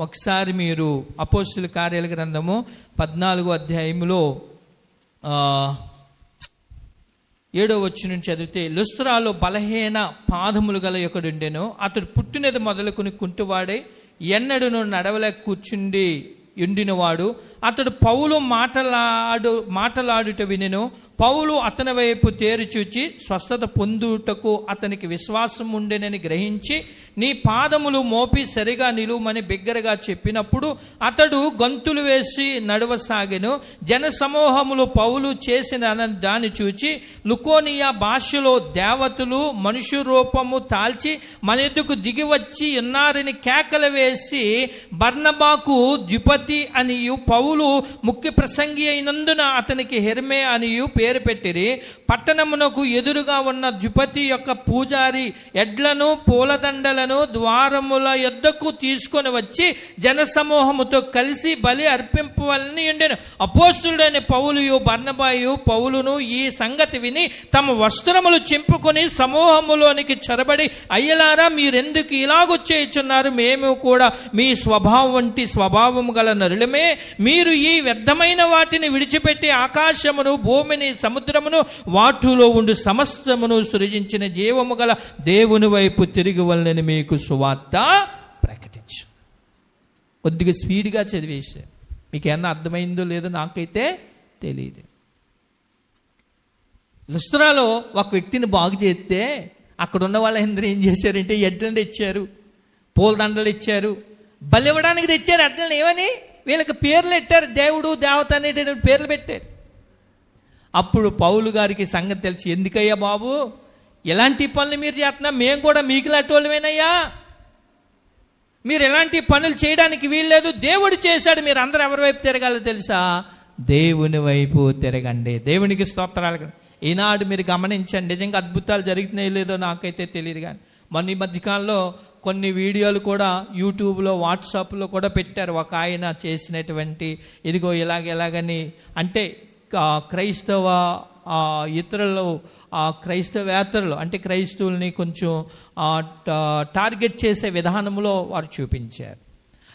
ఒకసారి మీరు అపోస్తుల కార్యాల గ్రంథము 14వ అధ్యాయములో 7వ వచనం చదివితే, లుస్త్రాలో బలహీన పాదములు గల ఒకడుండెను. అతడు పుట్టినది మొదలుకొని కుంటువాడే, ఎన్నడూను నడవలేక కూర్చుండి ఉండినవాడు. అతడు పౌలు మాటలాడుట వినెను. పౌలు అతని వైపు తేరి చూచి స్వస్థత పొందుటకు అతనికి విశ్వాసం ఉండెనని గ్రహించి, నీ పాదములు మోపి సరిగా నిలువమని బిగ్గరగా చెప్పినప్పుడు అతడు గంతులు వేసి నడవసాగెను. జన సమూహములు పౌలు చేసిన దాన్ని చూచి లుకోనియా భాషలో దేవతలు మనుష్య రూపము తాల్చి మన ఎద్దుకు దిగి వచ్చి ఉన్నారని కేకలు వేసి బర్నబాకు ద్విపతి అనియు, పౌలు ముఖ్య ప్రసంగి అయినందున అతనికి హెర్మే అనియు పేరు పెట్టిరి. పట్టణమునకు ఎదురుగా ఉన్న జుపతి యొక్క పూజారి ఎడ్లను పూలదండలను ద్వారముల యొద్దకు తీసుకొని వచ్చి జనసమూహముతో కలిసి బలి అర్పింపవలని ఉండెను. అపోస్తలుడైన పౌలుయు బర్నబాయు పౌలును ఈ సంగతి విని తమ వస్త్రములు చింపుకొని సమూహములోనికి చొరబడి, అయ్యలారా, మీరెందుకు ఇలాగొచ్చేయుచున్నారు? మేము కూడా మీ స్వభావం వంటి స్వభావము గల నరులమే. మీరు ఈ వ్యర్థమైన వాటిని విడిచిపెట్టి ఆకాశమును భూమిని సముద్రమును వాటిలో ఉండు సమస్తమును సృజించిన జీవము గల దేవుని వైపు తిరిగి వల్లని మీకు సువార్త ప్రకటించు. కొద్దిగా స్పీడ్గా చదివేశారు. మీకు ఏమన్నా అర్థమైందో లేదో నాకైతే తెలియదు. లుస్త్రాలో ఒక వ్యక్తిని బాగు చేస్తే అక్కడ ఉన్న వాళ్ళందరూ ఏం చేశారంటే ఎడ్లను తెచ్చారు, పూలదండలు ఇచ్చారు, బలి ఇవ్వడానికి తెచ్చారు. ఎడ్లను ఏమని వీళ్ళకి పేర్లు పెట్టారు, దేవుడు దేవత అనేటువంటి పేర్లు పెట్టారు. అప్పుడు పౌలు గారికి సంగతి తెలిసి, ఎందుకయ్యా బాబు ఎలాంటి పనులు మీరు చేస్తున్నా? మేము కూడా మీకు లాంటి వాళ్ళమేనయ్యా, మీరు ఎలాంటి పనులు చేయడానికి వీల్లేదు, దేవుడు చేశాడు. మీరు అందరూ ఎవరి వైపు తిరగాలో తెలుసా? దేవుని వైపు తిరగండి. దేవునికి స్తోత్రాలు. ఈనాడు మీరు గమనించండి, నిజంగా అద్భుతాలు జరుగుతున్నాయో లేదో నాకైతే తెలియదు. కానీ మొన్న ఈ మధ్యకాలంలో కొన్ని వీడియోలు కూడా యూట్యూబ్లో వాట్సాప్లో కూడా పెట్టారు. ఒక ఆయన చేసినటువంటి, ఇదిగో ఎలాగని అంటే క్రైస్తవ ఇతరులు, క్రైస్తవేతరులు అంటే క్రైస్తవుల్ని కొంచెం టార్గెట్ చేసే విధానంలో వారు చూపించారు.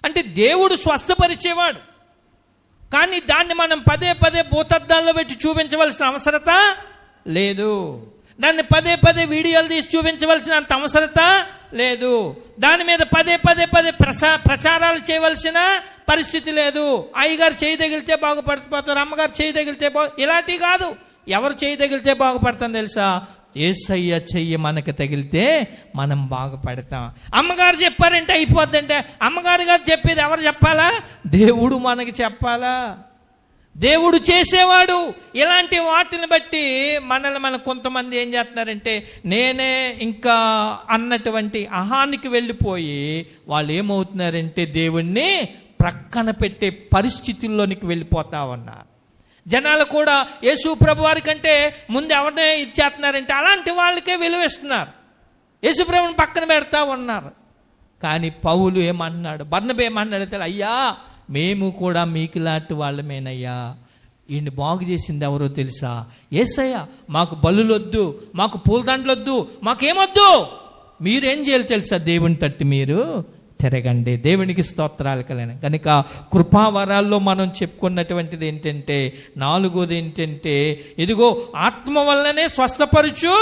అంటే దేవుడు స్వస్థపరిచేవాడు, కానీ దాన్ని మనం పదే పదే భూతద్దాల్లో పెట్టి చూపించవలసిన అవసరత లేదు. దాన్ని పదే పదే వీడియోలు తీసి చూపించవలసినంత అవసరత లేదు. దాని మీద పదే ప్రచారాలు చేయవలసిన పరిస్థితి లేదు. అయ్యగారు చేయి తగిలితే బాగుపడిపోతారు, అమ్మగారు చేయి తగిలితే ఇలాంటివి కాదు. ఎవరు చేయి తగిలితే బాగుపడతాం తెలుసా? యేసయ్య చెయ్యి మనకు తగిలితే మనం బాగుపడతాం. అమ్మగారు చెప్పారంటే అయిపోద్దంటే, అమ్మగారు గారు చెప్పేది ఎవరు చెప్పాలా? దేవుడు మనకి చెప్పాలా? దేవుడు చేసేవాడు. ఇలాంటి వాటిని బట్టి మన కొంతమంది ఏం చేస్తున్నారంటే, నేనే ఇంకా అన్నటువంటి అహానికి వెళ్ళిపోయి వాళ్ళు ఏమవుతున్నారంటే దేవుణ్ణి ప్రక్కన పెట్టే పరిస్థితుల్లోనికి వెళ్ళిపోతా ఉన్నారు. జనాలు కూడా యేసు ప్రభు వారి కంటే ముందు ఎవరినే ఇచ్చేస్తున్నారంటే అలాంటి వాళ్ళకే విలువిస్తున్నారు, యేసు ప్రభుని పక్కన పెడతా ఉన్నారు. కానీ పౌలు ఏమన్నాడు, బర్నబా ఏమన్నాడు? అయ్యా, మేము కూడా మీకులాంటి వాళ్ళమేనయ్యా. ఈయన్ని బాగు చేసింది ఎవరో తెలుసా? యేసయ్య. మాకు బలులొద్దు, మాకు పూలదండలొద్దు, మాకేమొద్దు. మీరేం చేయాలి తెలుసా? దేవుని తట్టు మీరు తిరగండి. దేవునికి స్తోత్రాలు కలగని. కనుక కృపావరాల్లో మనం చెప్పుకున్నటువంటిది ఏంటంటే, 4వది ఏంటంటే, ఇదిగో ఆత్మ వల్లనే స్వస్థపరచు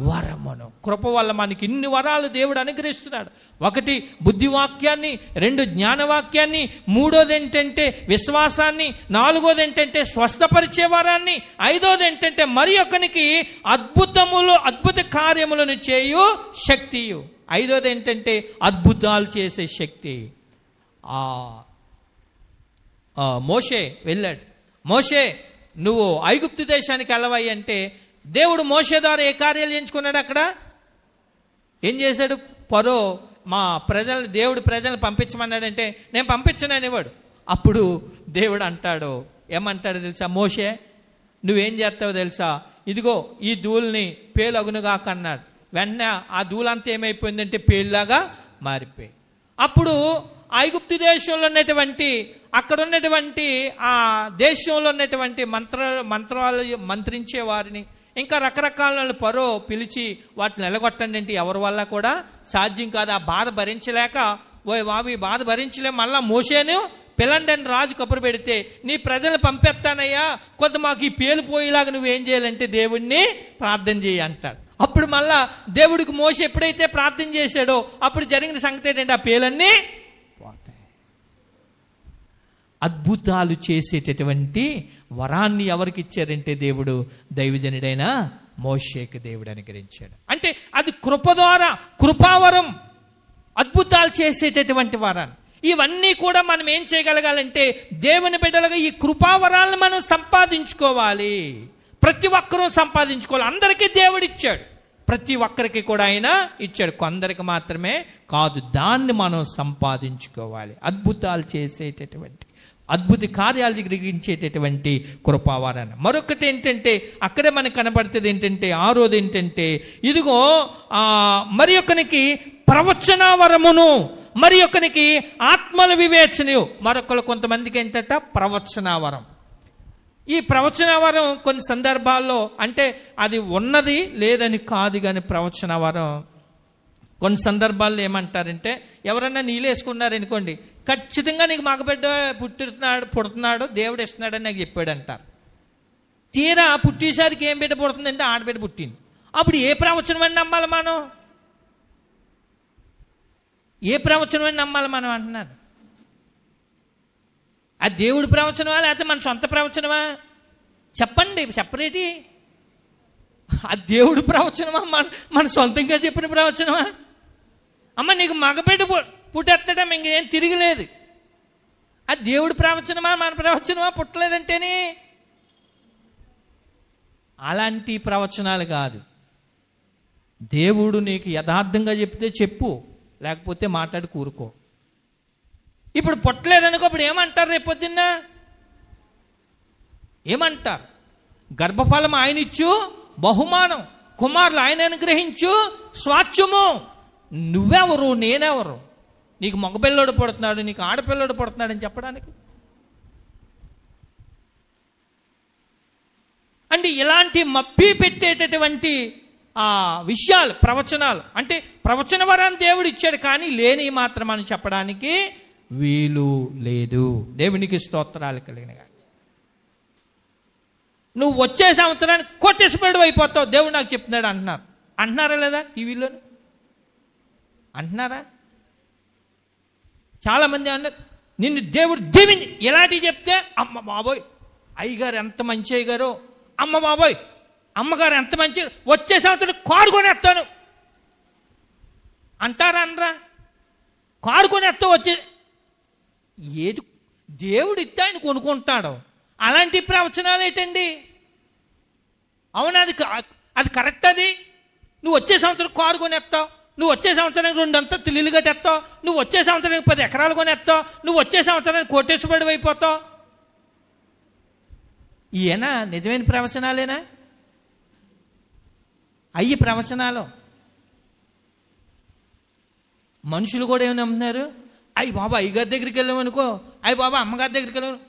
వరమును. కృప వల్ల మనకి ఇన్ని వరాలు దేవుడు అనుగ్రహిస్తున్నాడు. 1 బుద్ధివాక్యాన్ని, 2 జ్ఞానవాక్యాన్ని, 3వది ఏంటంటే విశ్వాసాన్ని, 4వది ఏంటంటే స్వస్థపరిచే వరాన్ని, 5వది ఏంటంటే మరి ఒకనికి అద్భుత కార్యములను చేయు శక్తియు. 5వది ఏంటంటే అద్భుతాలు చేసే శక్తి. మోషే వెళ్ళాడు. మోషే, నువ్వు ఐగుప్తు దేశానికి వెళ్ళవయ్యి అంటే దేవుడు మోషే ద్వారా ఏ కార్యాలు చేయించుకున్నాడు? అక్కడ ఏం చేశాడు? ఫరో దేవుడు ప్రజలను పంపించమన్నాడంటే నేను పంపించను అనేవాడు. అప్పుడు దేవుడు అంటాడు, ఏమంటాడు తెలుసా? మోషే, నువ్వేం చేస్తావో తెలుసా? ఇదిగో ఈ ధూళిని పేలగునుగాక అన్నాడు. వెంటనే ఆ ధూళంతా ఏమైపోయిందంటే పేలులాగా మారిపోయి. అప్పుడు ఐగుప్తు దేశంలో ఉన్నటువంటి, అక్కడ ఉన్నటువంటి ఆ దేశంలో ఉన్నటువంటి మంత్రాలు మంత్రించే వారిని, ఇంకా రకరకాల ఫరో పిలిచి వాటిని ఎలగొట్టండి అంటే ఎవరి వల్ల కూడా సాధ్యం కాదు. ఆ బాధ భరించలేక, ఓ బాబు ఈ బాధ భరించలే, మళ్ళా మోషేను పిల్లండి అని రాజు కబురు పెడితే, నీ ప్రజలు పంపేస్తానయ్యా, కొంత మాకు ఈ పేలు పోయేలాగా నువ్వేం చేయాలంటే దేవుణ్ణి ప్రార్థన చేయి అంటాడు. అప్పుడు మళ్ళా దేవుడికి మోషే ఎప్పుడైతే ప్రార్థన చేశాడో అప్పుడు జరిగిన సంగతి ఏంటంటే ఆ పేలన్నీ పోతాయి. అద్భుతాలు చేసేటటువంటి వరాన్ని ఎవరికి ఇచ్చారంటే దేవుడు దైవజనుడైన మోషేకి దేవుడు అనుగ్రహించాడు. అంటే అది కృప ద్వారా, కృపావరం, అద్భుతాలు చేసేటటువంటి వరాన్ని. ఇవన్నీ కూడా మనం ఏం చేయగలగాలంటే దేవుని బిడ్డలుగా ఈ కృపావరాలను మనం సంపాదించుకోవాలి. ప్రతి ఒక్కరూ సంపాదించుకోవాలి. అందరికీ దేవుడు ఇచ్చాడు, ప్రతి ఒక్కరికి కూడా ఆయన ఇచ్చాడు, కొందరికి మాత్రమే కాదు. దాన్ని మనం సంపాదించుకోవాలి. అద్భుతాలు చేసేటటువంటి అద్భుత కార్యాలు జరిగించేటటువంటి కృపావరాన్ని. మరొకటి ఏంటంటే అక్కడే మనకు కనబడుతుంది ఏంటంటే 6వది ఏంటంటే ఇదిగో మరి ఒకనికి ప్రవచనావరమును, మరి ఒకనికి ఆత్మల వివేచనయు. మరొకరు కొంతమందికి ఏంటంట ప్రవచనావరం. ఈ ప్రవచనావరం కొన్ని సందర్భాల్లో అంటే అది ఉన్నది లేదని కాదు, కానీ ప్రవచనావరం కొన్ని సందర్భాల్లో ఏమంటారంటే ఎవరన్నా నీళ్ళేసుకున్నారనుకోండి, ఖచ్చితంగా నీకు మగబిడ్డ పుడుతున్నాడు దేవుడు ఇస్తున్నాడని నాకు చెప్పాడు అంటారు. తీరా పుట్టేసరికి ఏం బిడ్డ పుడుతుందంటే ఆడబిడ్డ పుట్టింది. అప్పుడు ఏ ప్రవచనం అని నమ్మాలి మనం? ఏ ప్రవచనం అని నమ్మాలి మనం అంటున్నాను. అది దేవుడి ప్రవచనమా లేకపోతే మన సొంత ప్రవచనమా? చెప్పండి, చెప్పరేటి? అది దేవుడి ప్రవచనమా మన సొంతంగా చెప్పిన ప్రవచనమా? అమ్మ నీకు మగబిడ్డ పుట్టేస్తాడా ఇంకేం తిరిగిలేదు. అది దేవుడి ప్రవచనమా మన ప్రవచనమా? పుట్టలేదంటేనే అలాంటి ప్రవచనాలు కాదు. దేవుడు నీకు యథార్థంగా చెప్తే చెప్పు, లేకపోతే మాట్లాడి కూరుకో. ఇప్పుడు పుట్టలేదనుకో, ఇప్పుడు ఏమంటారు? రేపు పొద్దున్న ఏమంటారు? గర్భఫలం ఆయన ఇచ్చు బహుమానం, కుమారులు ఆయన అనుగ్రహించు స్వాచ్ఛము. నువ్వెవరు, నేనెవరు? నీకు మగపిల్లోడు పుడుతున్నాడు, నీకు ఆడపిల్లోడు పుడుతున్నాడు అని చెప్పడానికి? అంటే ఇలాంటి మప్పి పెట్టేటటువంటి విషయాలు ప్రవచనాలు, అంటే ప్రవచన వరాన్ని దేవుడు ఇచ్చాడు, కానీ లేని మాత్రం అని చెప్పడానికి వీలు లేదు. దేవునికి స్తోత్రాలు కలిగినగా. నువ్వు వచ్చే సంవత్సరానికి కొట్టేసిపడు అయిపోతావు దేవుడు నాకు చెప్తున్నాడు అంటున్నారా లేదా? టీవీలో అంటున్నారా? చాలా మంది అన్నారు నిన్ను దేవుడు దీవిని ఎలాంటివి చెప్తే, అమ్మ బాబోయ్ అయ్యగారు ఎంత మంచి అయ్యగారు, అమ్మ బాబోయ్ అమ్మగారు ఎంత మంచి, వచ్చే సంవత్సరం కారు కొనేస్తాను అంటారా? అనరా? కారు కొనేస్తావు వచ్చే. ఏది దేవుడు ఇస్తే ఆయన కొనుక్కుంటాడు. అలాంటి ప్రవచనాలు ఏంటండి? అవునా? అది కరెక్ట్. అది నువ్వు వచ్చే సంవత్సరం కారు కొనేస్తావు, నువ్వు వచ్చే సంవత్సరానికి 2 అంతస్తులు ఇల్లు కట్టేస్తావు, నువ్వు వచ్చే సంవత్సరానికి 10 ఎకరాలు కొనేస్తావు, నువ్వు వచ్చే సంవత్సరానికి కోటేశ్వరుడు అయిపోతావు. ఈయన నిజమైన ప్రవచనాలేనా? అయ్యి ప్రవచనాలు. మనుషులు కూడా ఏమి నమ్ముతున్నారు? అయ్యి బాబా అయ్యగారి దగ్గరికి వెళ్ళామనుకో, అయ్యి బాబా అమ్మగారి దగ్గరికి వెళ్ళాము,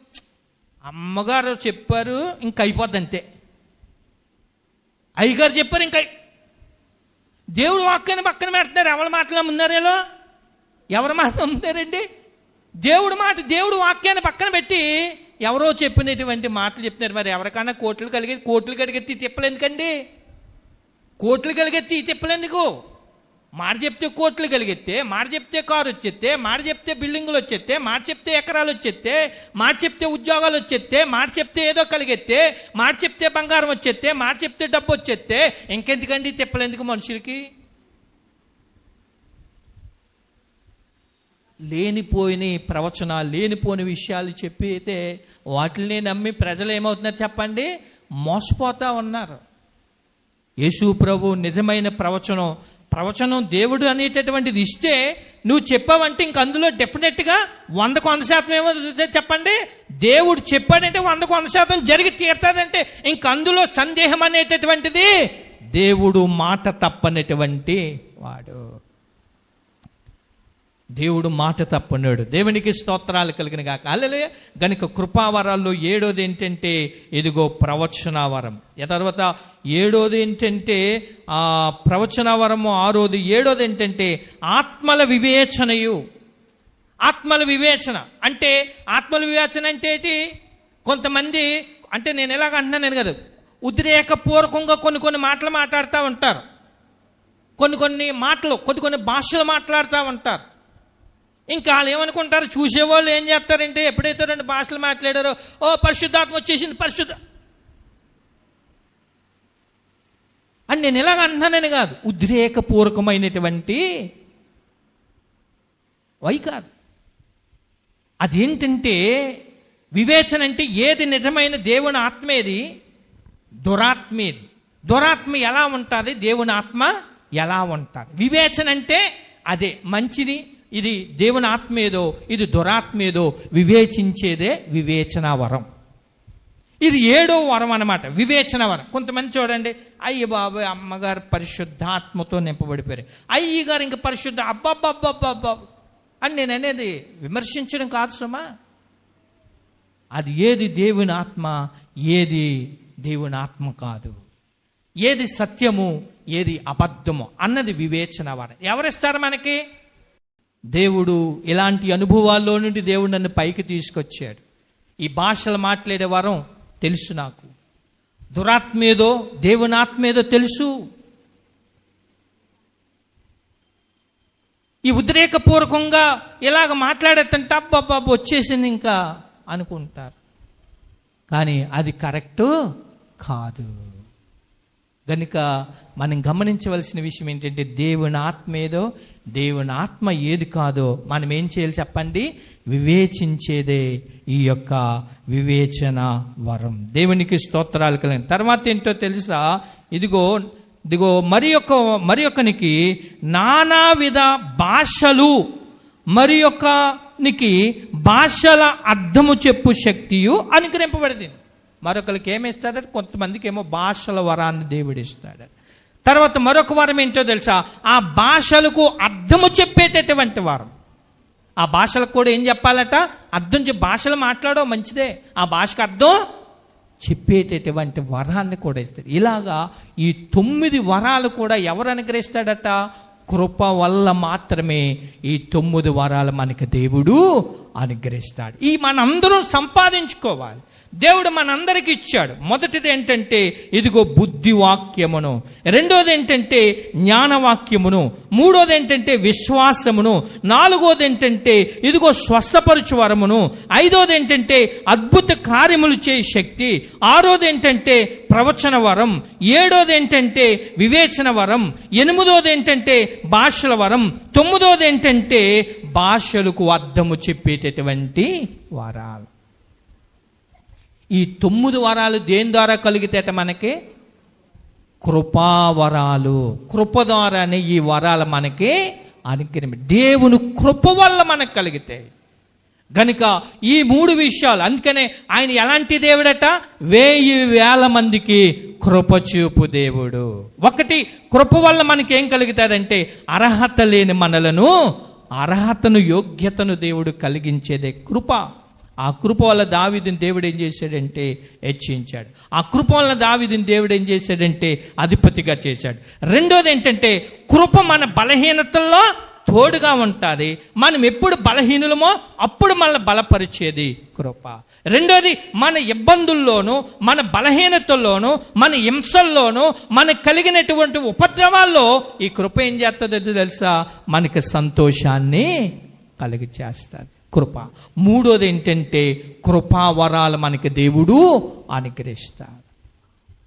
అమ్మగారు చెప్పారు ఇంక అయిపోద్ది అంతే, అయ్యగారు చెప్పారు ఇంకా. దేవుడు వాక్యాన్ని పక్కన పెడుతున్నారు. ఎవరి మాటలు నమ్ముతున్నారేలో? ఎవరి మాట నమ్ముతారండి? దేవుడు వాక్యాన్ని పక్కన పెట్టి ఎవరో చెప్పినటువంటి మాటలు చెప్తున్నారు. మరి ఎవరికైనా కోట్లు కలిగెత్తి తిప్పలేందుకండి? కోట్లు కలిగెత్తి తిప్పలేందుకు? మాట చెప్తే కోట్లు కలిగెత్తే, మాట చెప్తే కారు వచ్చేస్తే, మాట చెప్తే బిల్డింగులు వచ్చేస్తే, మాట చెప్తే ఎకరాలు వచ్చేస్తే, మాట చెప్తే ఉద్యోగాలు వచ్చేస్తే, మాట చెప్తే ఏదో కలిగెత్తే, మాట చెప్తే బంగారం వచ్చేస్తే, మాట చెప్తే డబ్బు వచ్చేస్తే, ఇంకెందుకండి తిప్పలేందుకు మనుషులకి? లేనిపోయిన ప్రవచనాలు, లేనిపోని విషయాలు చెప్పి అయితే వాటిని నమ్మి ప్రజలు ఏమవుతున్నారు చెప్పండి? మోసపోతా ఉన్నారు. యేసు ప్రభు నిజమైన ప్రవచనం దేవుడు అనేటటువంటిది ఇస్తే నువ్వు చెప్పావంటే ఇంక అందులో డెఫినెట్గా 100% ఏమో చెప్పండి, దేవుడు చెప్పాడంటే 100% జరిగి తీరుతుందంటే ఇంక అందులో సందేహం అనేటటువంటిది. దేవుడు మాట తప్పనటువంటి వాడు, దేవుడు మాట తప్పన్నాడు. దేవునికి స్తోత్రాలు కలిగిన గాక. హల్లెలూయా. గనుక కృపావరాల్లో 7వది ఏంటంటే ఇదిగో ప్రవచనావరం. తర్వాత 7వది ఏంటంటే ప్రవచనావరము. 6వది 7వది ఏంటంటే ఆత్మల వివేచనయు. ఆత్మల వివేచన అంటే ఏంటి? కొంతమంది అంటే నేను ఎలాగ అంటున్నాను కదా, ఉద్రేకపూర్వకంగా కొన్ని మాటలు మాట్లాడుతూ ఉంటారు, కొన్ని భాషలు మాట్లాడుతూ ఉంటారు. ఇంకా వాళ్ళు ఏమనుకుంటారు, చూసేవాళ్ళు ఏం చేస్తారంటే ఎప్పుడైతే 2 భాషలు మాట్లాడారో, ఓ పరిశుద్ధాత్మ వచ్చేసింది అని నేను ఎలాగ అంటున్నానని కాదు, ఉద్రేకపూర్వకమైనటువంటి కాదు. అదేంటంటే వివేచన అంటే ఏది నిజమైన దేవుని ఆత్మేది, దురాత్మేది. దురాత్మ ఎలా ఉంటుంది, దేవుని ఆత్మ ఎలా ఉంటుంది. వివేచన అంటే అదే మంచిని ఇది దేవుని ఆత్మేదో ఇది దురాత్మేదో వివేచించేదే వివేచన వరం. ఇది 7వ వరం అన్నమాట, వివేచన వరం. కొంతమంది చూడండి, అయ్య బాబాయ్ అమ్మగారు పరిశుద్ధాత్మతో నింపబడిపోయారు, అయ్యగారు ఇంకా పరిశుద్ధ అబ్బబ్బబ్బబ్బబ్బ అని నేను అనేది విమర్శించడం కాదు సుమా. అది ఏది దేవుని ఆత్మ, ఏది దేవుని ఆత్మ కాదు, ఏది సత్యము ఏది అబద్ధము అన్నది వివేచన వరం. ఎవరిస్తారు మనకి? దేవుడు. ఇలాంటి అనుభవాల్లో నుండి దేవుడు నన్ను పైకి తీసుకొచ్చాడు. ఈ భాషలు మాట్లాడే వరం తెలుసు నాకు. దురాత్మేదో దేవుని ఆత్మేదో తెలుసు. ఈ ఉద్రేకపూర్వకంగా ఇలాగ మాట్లాడేదంటే అబ్బాబ్బా వచ్చేసింది ఇంకా అనుకుంటారు, కానీ అది కరెక్టు కాదు. కనుక మనం గమనించవలసిన విషయం ఏంటంటే దేవుని ఆత్మ ఏదో దేవుని ఆత్మ ఏది కాదో మనం ఏం చేయాలి చెప్పండి? వివేచించేదే ఈ యొక్క వివేచన వరం. దేవునికి స్తోత్రాలు కలిగిన తర్వాత ఏంటో తెలుసా? ఇదిగో మరి యొక్కనికి నానావిధ భాషలు, మరి యొక్కనికి భాషల అర్థము చెప్పు శక్తియు అనుగ్రహింపబడింది. మరొకరికి ఏమిస్తాడు? కొంతమందికి ఏమో భాషల వరాన్ని దేవుడు ఇస్తాడు. తర్వాత మరొక వరం ఏంటో తెలుసా? ఆ భాషలకు అర్థము చెప్పేటటువంటి వరం. ఆ భాషలకు కూడా ఏం చెప్పాలట? అర్థం భాషలు మాట్లాడో మంచిదే, ఆ భాషకు అర్థం చెప్పేటటువంటి వరాన్ని కూడా ఇస్తాడు. ఇలాగా ఈ 9 వరాలు కూడా ఎవరు అనుగ్రహిస్తాడట? కృప వల్ల మాత్రమే ఈ 9 వరాలు మనకి దేవుడు అనుగ్రహిస్తాడు. ఈ మనందరం సంపాదించుకోవాలి. దేవుడు మనందరికి ఇచ్చాడు. మొదటిది ఏంటంటే ఇదిగో బుద్ధి వాక్యమును, రెండోది ఏంటంటే జ్ఞానవాక్యమును, మూడోది ఏంటంటే విశ్వాసమును, నాలుగోది ఏంటంటే ఇదిగో స్వస్థపరచు వరమును, ఐదోది ఏంటంటే అద్భుత కార్యములు చేయ శక్తి, ఆరోది ఏంటంటే ప్రవచన వరం, ఏడోది ఏంటంటే వివేచన వరం, ఎనిమిదోది ఏంటంటే భాషల వరం, తొమ్మిదోది ఏంటంటే భాషలకు అర్థము చెప్పేటటువంటి వరాలు. ఈ 9 వరాలు దేని ద్వారా కలిగితేట మనకి? కృపావరాలు. కృప ద్వారానే ఈ వరాలు మనకి అనుగ్రహం. దేవుని కృప వల్ల మనకు కలిగితే గనుక ఈ 3 విషయాలు. అందుకనే ఆయన ఎలాంటి దేవుడట? 1000 మందికి కృప చూపు దేవుడు. ఒకటి, కృప వల్ల మనకి ఏం కలుగుతుందంటే అర్హత లేని మనలను అర్హతను, యోగ్యతను దేవుడు కలిగించేదే కృప. ఆ కృప వల్ల దావీదుని దేవుడు ఏం చేశాడంటే హెచ్చించాడు. ఆ కృప వల్ల దావీదుని దేవుడు ఏం చేశాడంటే అధిపతిగా చేశాడు. రెండోది ఏంటంటే కృప మన బలహీనతల్లో తోడుగా ఉంటుంది. మనం ఎప్పుడు బలహీనులమో అప్పుడు మనల్ని బలపరిచేది కృప. రెండోది, మన ఇబ్బందుల్లోనూ మన బలహీనతల్లోనూ మన హింసల్లోనూ మనకు కలిగినటువంటి ఉపద్రవాల్లో ఈ కృప ఏం చేస్తుందో తెలుసా? మనకి సంతోషాన్ని కలిగి చేస్తుంది కృప. మూడోది ఏంటంటే కృపావరాలు మనకి దేవుడు అనుగ్రహిస్తాడు.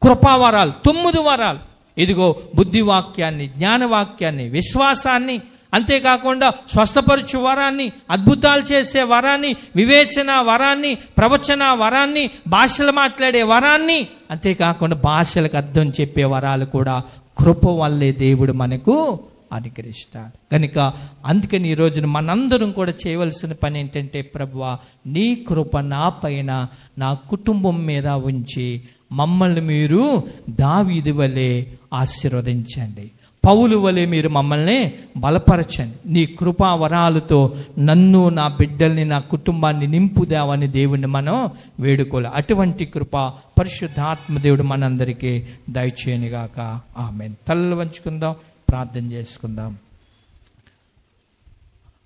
కృపావరాలు 9 వరాలు. ఇదిగో బుద్ధివాక్యాన్ని, జ్ఞానవాక్యాన్ని, విశ్వాసాన్ని, అంతేకాకుండా స్వస్థపరచు వరాన్ని, అద్భుతాలు చేసే వరాన్ని, వివేచన వరాన్ని, ప్రవచన వరాన్ని, భాషలు మాట్లాడే వరాన్ని, అంతేకాకుండా భాషలకు అర్థం చెప్పే వరాలు కూడా కృప వల్లే దేవుడు మనకు అనుగ్రహిస్తాడు. కనుక అందుకని ఈ రోజున మనందరం కూడా చేయవలసిన పని ఏంటంటే, ప్రభువా నీ కృప నా పైన, నా కుటుంబం మీద ఉంచి మమ్మల్ని మీరు దావీదు వలె ఆశీర్వదించండి, పౌలు వలె మీరు మమ్మల్ని బలపరచండి. నీ కృపా వరాలతో నన్ను, నా బిడ్డల్ని, నా కుటుంబాన్ని నింపుదావని దేవుణ్ణి మనం వేడుకోవాలి. అటువంటి కృప పరిశుద్ధాత్మ దేవుడు మనందరికీ దయచేయనుగాక. ఆమేన్. తలలు వంచుకుందాం, ప్రార్థన చేసుకుందాం.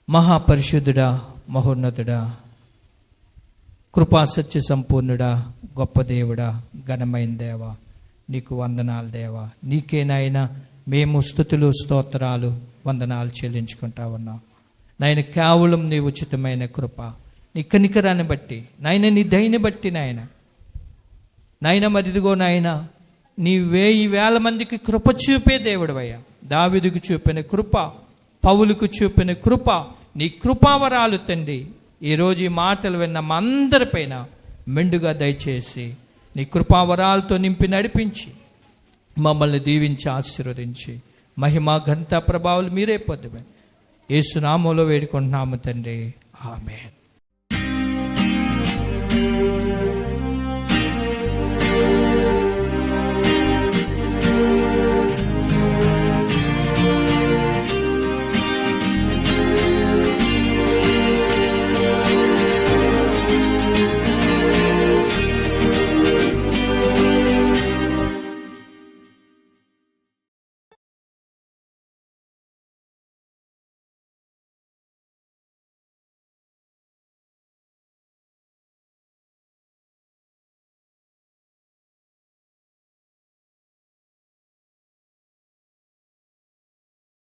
మహాపరిశుద్ధుడా, మహోన్నతుడా, కృపా సత్య సంపూర్ణుడా, గొప్ప దేవుడా, ఘనమైన దేవా, నీకు వందనాలు దేవా. నీకేనాయన మేము స్తుతులు, స్తోత్రాలు, వందనాలు చెల్లించుకుంటా ఉన్నాం నాయన. కేవలం నీ ఉచితమైన కృప, నీ కనికరాన్ని బట్టి నాయన, నీ దయని బట్టి నాయన మరిదిగో నాయన, నీ 1000 మందికి కృప చూపే దేవుడవయ్యా. దావీదుకు చూపిన కృప, పౌలుకు చూపిన కృప, నీ కృపావరాలు తండ్రి ఈరోజు ఈ మాటలు విన్న మా అందరిపైన మెండుగా దయచేసి నీ కృపావరాలతో నింపి నడిపించి మమ్మల్ని దీవించి ఆశీర్వదించి మహిమ ఘనత ప్రభావాలు మీరే పొందమని యేసు నామములో వేడుకుంటున్నాము తండ్రి, ఆమేన్.